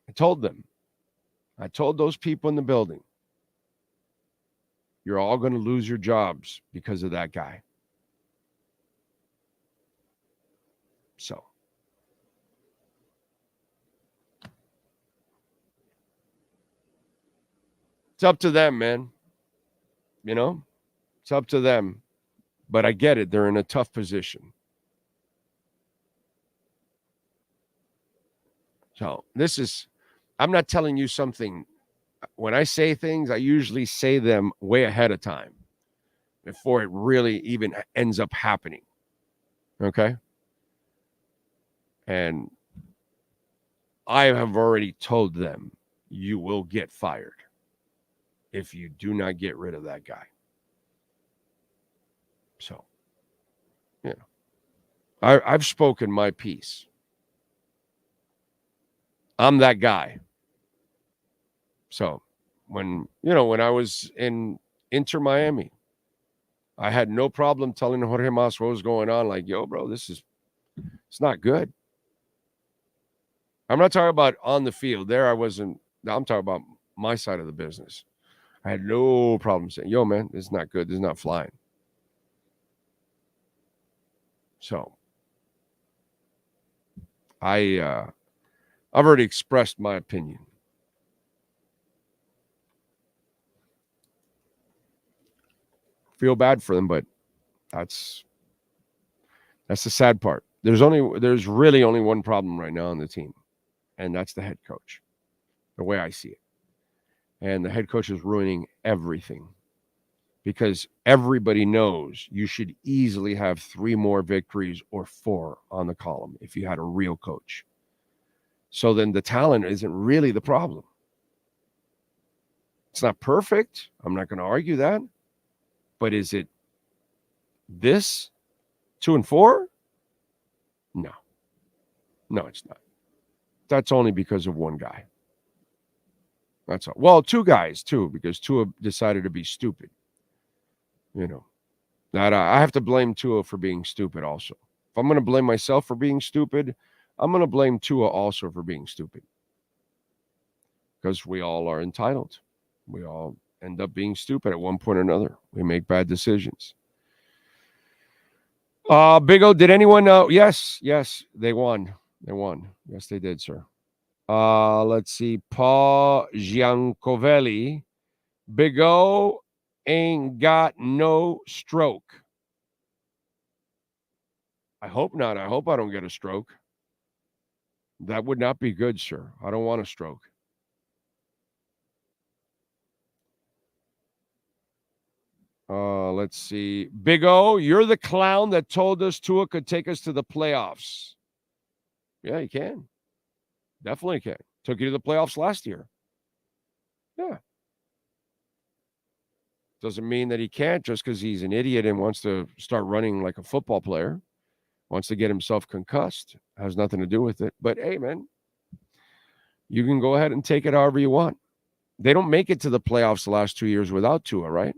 I told them. I told those people in the building, you're all going to lose your jobs because of that guy. So. It's up to them, man. You know, it's up to them. But I get it. They're in a tough position. So this is, I'm not telling you something. When I say things, I usually say them way ahead of time before it really even ends up happening. Okay? And I have already told them you will get fired if you do not get rid of that guy. So, you know, I've spoken my piece. I'm that guy. So when I was in Inter Miami, I had no problem telling Jorge Mas what was going on. Like, yo, bro, it's not good. I'm not talking about on the field. There I wasn't. I'm talking about my side of the business. I had no problem saying, yo, man, this is not good. This is not flying. So I've already expressed my opinion. Feel bad for them, but that's the sad part. There's really only one problem right now on the team, and that's the head coach, the way I see it. And the head coach is ruining everything because everybody knows you should easily have 3 more victories or 4 on the column if you had a real coach. So then the talent isn't really the problem. It's not perfect. I'm not going to argue that. But is it this 2-4? No. No, it's not. That's only because of one guy. That's all. Well, two guys, too, because Tua decided to be stupid. You know, that I have to blame Tua for being stupid also. If I'm going to blame myself for being stupid, I'm going to blame Tua also for being stupid. Because we all are entitled. We all end up being stupid at one point or another. We make bad decisions. Big O, did anyone know? Yes, they won. They won. Yes, they did, sir. Let's see. Paul Giancovelli. Big O ain't got no stroke. I hope not. I hope I don't get a stroke. That would not be good, sir. I don't want a stroke. Let's see. Big O, you're the clown that told us Tua could take us to the playoffs. Yeah, he can. Definitely can. Took you to the playoffs last year. Yeah. Doesn't mean that he can't just because he's an idiot and wants to start running like a football player. Wants to get himself concussed. Has nothing to do with it. But, hey, man, you can go ahead and take it however you want. They don't make it to the playoffs the last 2 years without Tua, right?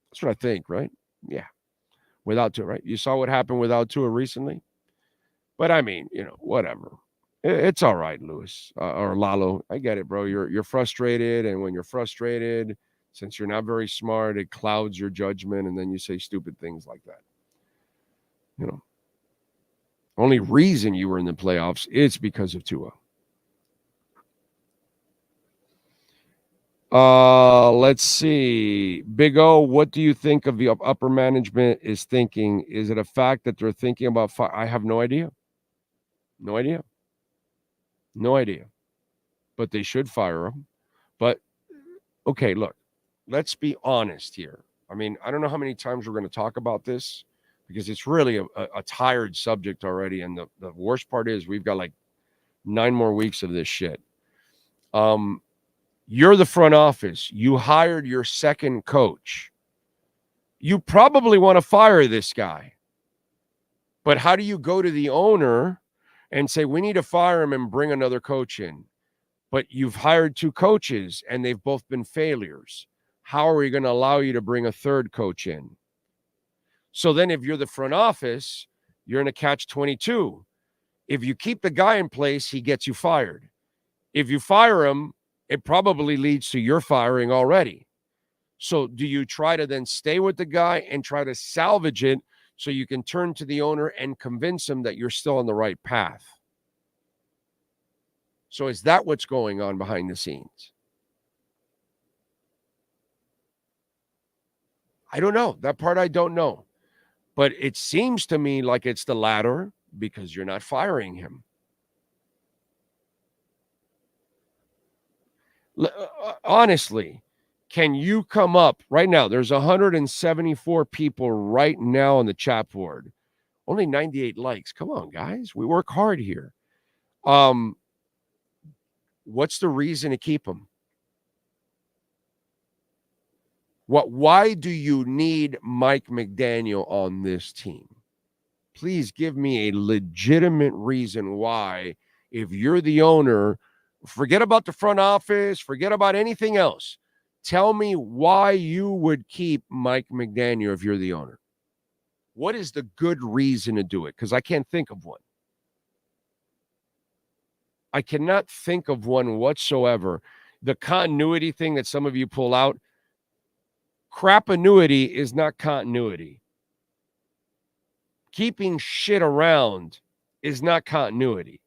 That's what I think, right? Yeah. Without Tua, right? You saw what happened without Tua recently? But, I mean, whatever. It's all right, Lewis, or Lalo. I get it, bro. You're frustrated, and when you're frustrated, since you're not very smart, it clouds your judgment, and then you say stupid things like that. Only reason you were in the playoffs is because of Tua. Let's see. Big O, what do you think of the upper management is thinking? Is it a fact that they're thinking about I have no idea. No idea. No idea. But they should fire him. But, okay, look, let's be honest here. I mean, I don't know how many times we're going to talk about this because it's really a tired subject already. And the worst part is we've got like 9 more weeks of this shit. You're the front office. You hired your second coach. You probably want to fire this guy. But how do you go to the owner and say, we need to fire him and bring another coach in? But you've hired 2 coaches and they've both been failures. How are we going to allow you to bring a third coach in? So then if you're the front office, you're in a catch-22. If you keep the guy in place, he gets you fired. If you fire him, it probably leads to your firing already. So do you try to then stay with the guy and try to salvage it so you can turn to the owner and convince him that you're still on the right path? So is that what's going on behind the scenes? I don't know. That part I don't know. But it seems to me like it's the latter because you're not firing him. Honestly, can you come up right now? There's 174 people right now on the chat board. Only 98 likes. Come on, guys. We work hard here. What's the reason to keep him? Why do you need Mike McDaniel on this team? Please give me a legitimate reason why, if you're the owner, forget about the front office, forget about anything else. Tell me why you would keep Mike McDaniel if you're the owner. What is the good reason to do it? Because I can't think of one. I cannot think of one whatsoever. The continuity thing that some of you pull out, crap-annuity is not continuity. Keeping shit around is not continuity.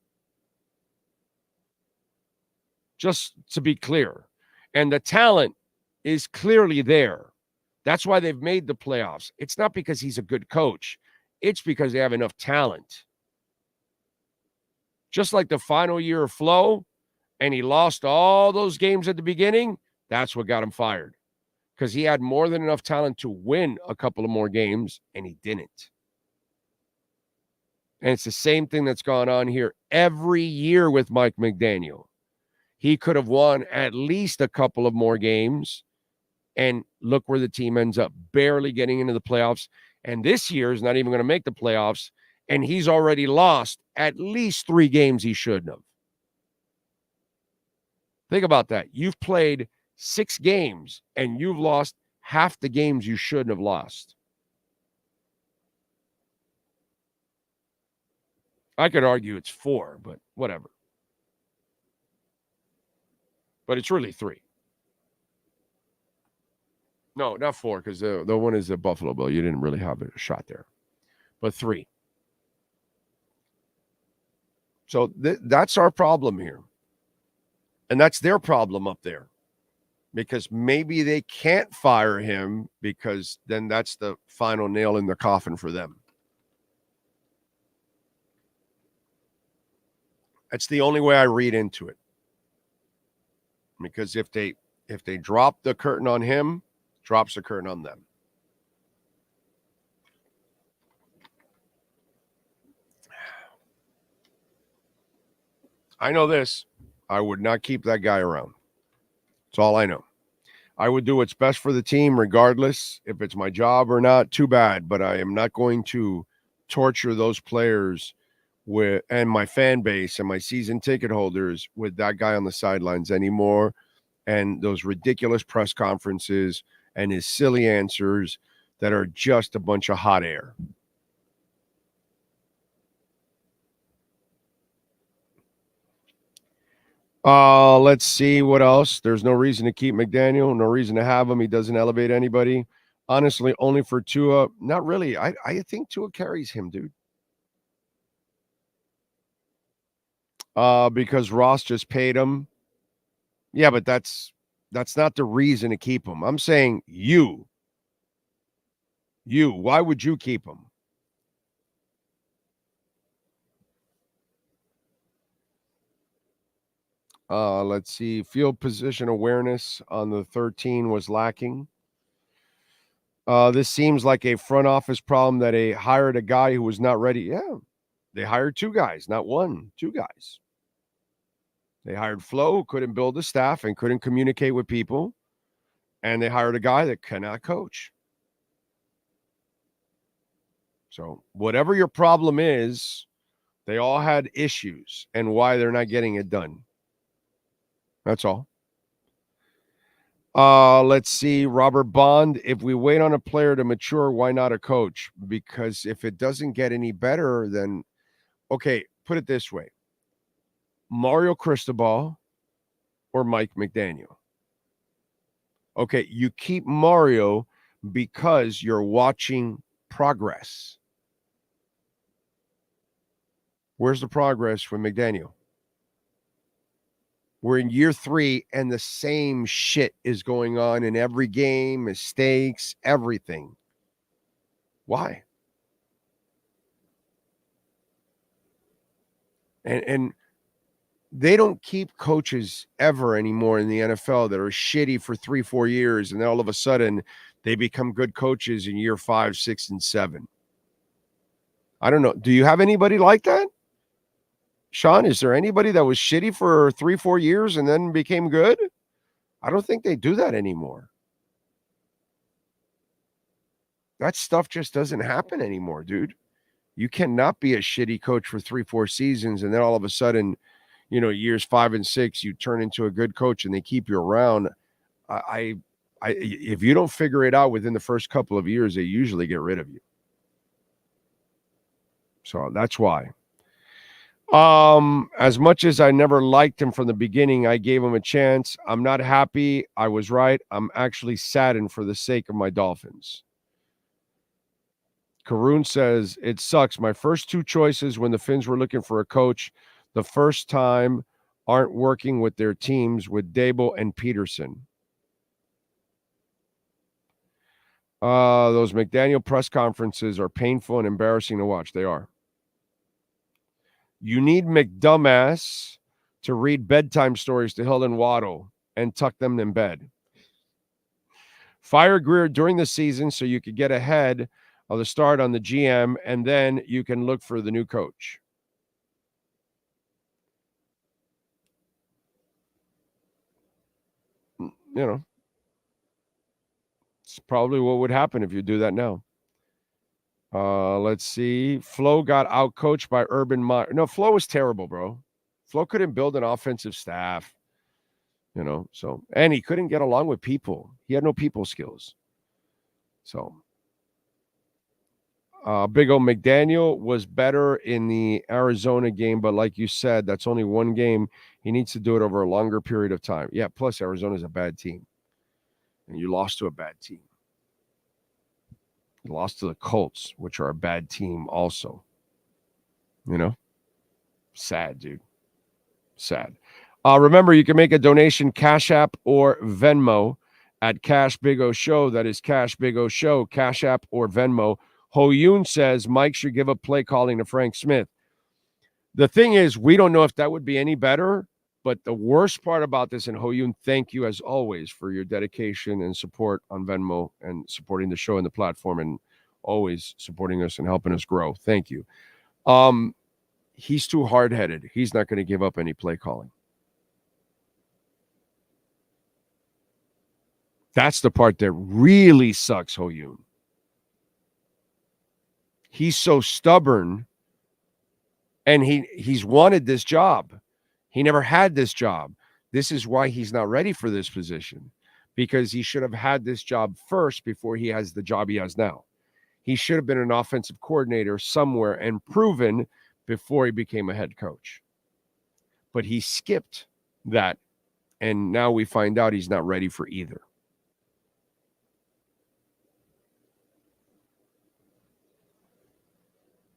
Just to be clear. And the talent is clearly there. That's why they've made the playoffs. It's not because he's a good coach. It's because they have enough talent. Just like the final year of Flo, and he lost all those games at the beginning, that's what got him fired. Because he had more than enough talent to win a couple of more games, and he didn't. And it's the same thing that's gone on here every year with Mike McDaniel. he could have won at least a couple of more games. And look where the team ends up, barely getting into the playoffs. And this year is not even going to make the playoffs. And he's already lost at least 3 games he shouldn't have. Think about that. You've played 6 games and you've lost half the games you shouldn't have lost. I could argue it's 4, but whatever. But it's really 3. No, not 4, because the one is the Buffalo Bill. You didn't really have a shot there. But 3. So that's our problem here. And that's their problem up there. Because maybe they can't fire him because then that's the final nail in the coffin for them. That's the only way I read into it. Because if they drop the curtain on him, drops the curtain on them. I know this. I would not keep that guy around. That's all I know. I would do what's best for the team regardless if it's my job or not. Too bad, but I am not going to torture those players and my fan base and my season ticket holders with that guy on the sidelines anymore, and those ridiculous press conferences and his silly answers that are just a bunch of hot air. Let's see what else. There's no reason to keep McDaniel, no reason to have him. He doesn't elevate anybody. Honestly, only for Tua. Not really. I think Tua carries him, dude. Because Ross just paid him. Yeah, but that's not the reason to keep him. I'm saying you. Why would you keep him? Let's see. Field position awareness on the 13 was lacking. This seems like a front office problem that they hired a guy who was not ready. Yeah, they hired 2 guys, not 1, 2 guys. They hired Flo, who couldn't build a staff and couldn't communicate with people. And they hired a guy that cannot coach. So whatever your problem is, they all had issues and why they're not getting it done. That's all. Let's see. Robert Bond, if we wait on a player to mature, why not a coach? Because if it doesn't get any better, then, okay, put it this way. Mario Cristobal or Mike McDaniel? Okay, you keep Mario because you're watching progress. Where's the progress with McDaniel? We're in year 3 and the same shit is going on in every game, mistakes, everything. Why? And they don't keep coaches ever anymore in the NFL that are shitty for 3-4 years, and then all of a sudden they become good coaches in year 5, 6, and 7. I don't know. Do you have anybody like that? Sean, is there anybody that was shitty for 3-4 years and then became good? I don't think they do that anymore. That stuff just doesn't happen anymore, dude. You cannot be a shitty coach for 3-4 seasons and then all of a sudden, years 5 and 6, you turn into a good coach and they keep you around. If you don't figure it out within the first couple of years, they usually get rid of you. So that's why. As much as I never liked him from the beginning, I gave him a chance. I'm not happy. I was right. I'm actually saddened for the sake of my Dolphins. Karoon says, it sucks. My first 2 choices when the Finns were looking for a coach the first time aren't working with their teams with Dable and Peterson. Those McDaniel press conferences are painful and embarrassing to watch. They are. You need McDumbass to read bedtime stories to Hill and Waddle and tuck them in bed. Fire Greer during the season so you could get ahead of the start on the GM, and then you can look for the new coach. you know, it's probably what would happen if you do that now. Let's see. Flo got outcoached by Urban Meyer. No, Flo was terrible, bro. Flo couldn't build an offensive staff, you know, so, and he couldn't get along with people. He had no people skills. So, Big O McDaniel was better in the Arizona game, but like you said, that's only one game. He needs to do it over a longer period of time. Yeah, plus Arizona's a bad team. And you lost to a bad team. You lost to the Colts, which are a bad team also. You know? Sad, dude. Sad. Remember, you can make a donation, Cash App or Venmo at Cash Big O Show. That is Cash Big O Show, Cash App or Venmo. Ho Yoon says Mike should give up play calling to Frank Smith. The thing is, we don't know if that would be any better, but the worst part about this, and Ho Yoon, thank you as always for your dedication and support on Venmo and supporting the show and the platform and always supporting us and helping us grow. Thank you. He's too hard-headed. He's not going to give up any play calling. That's the part that really sucks, Ho Yoon. He's so stubborn, and he's wanted this job. He never had this job. This is why he's not ready for this position, because he should have had this job first before he has the job he has now. He should have been an offensive coordinator somewhere and proven before he became a head coach. But he skipped that, and now we find out he's not ready for either.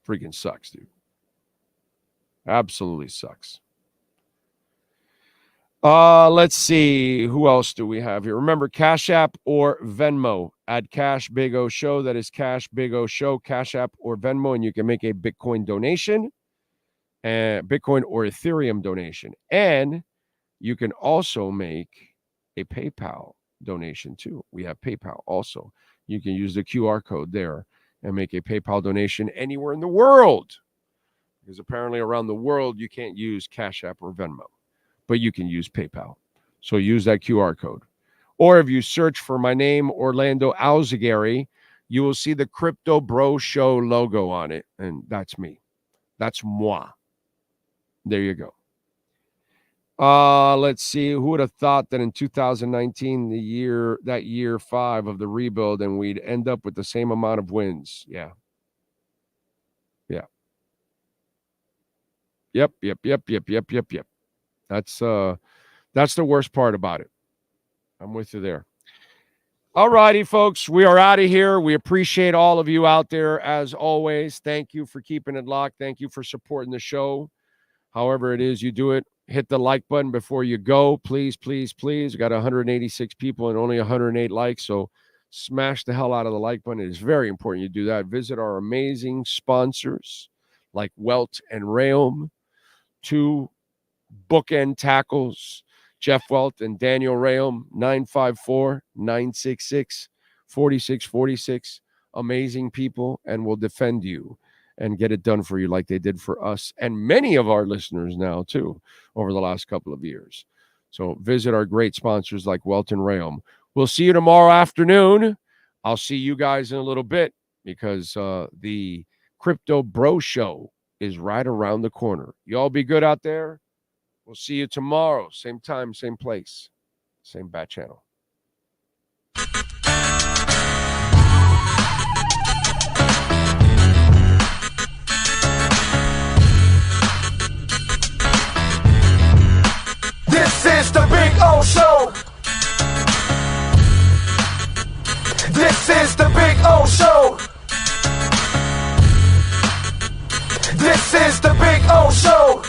Freaking sucks, dude. Absolutely sucks. Let's see. Who else do we have here? Remember, Cash App or Venmo at Cash Big O Show. That is Cash Big O Show, Cash App or Venmo, and you can make a Bitcoin donation, Bitcoin or Ethereum donation. And you can also make a PayPal donation too. We have PayPal also. You can use the QR code there and make a PayPal donation anywhere in the world. Because apparently around the world, you can't use Cash App or Venmo, but you can use PayPal. So use that QR code. Or if you search for my name, Orlando Alzagari, you will see the Crypto Bro Show logo on it. And that's me. That's moi. There you go. Let's see. Who would have thought that in 2019, that year 5 of the rebuild, and we'd end up with the same amount of wins? Yeah. Yep. That's the worst part about it. I'm with you there. All righty, folks. We are out of here. We appreciate all of you out there as always. Thank you for keeping it locked. Thank you for supporting the show. However it is you do it. Hit the like button before you go. Please, please, please. We got 186 people and only 108 likes. So smash the hell out of the like button. It is very important you do that. Visit our amazing sponsors like Welt and Realm, 2 bookend tackles, Jeff Welt and Daniel Realm, 954-966-4646. Amazing people, and will defend you and get it done for you like they did for us and many of our listeners now too over the last couple of years. So visit our great sponsors like Welt and Realm. We'll see you tomorrow afternoon. I'll see you guys in a little bit because the Crypto Bro Show is right around the corner. You all be good out there. We'll see you tomorrow. Same time, same place, same bat channel. This is the Big O Show. This is the Big O Show. This is the Big O Show.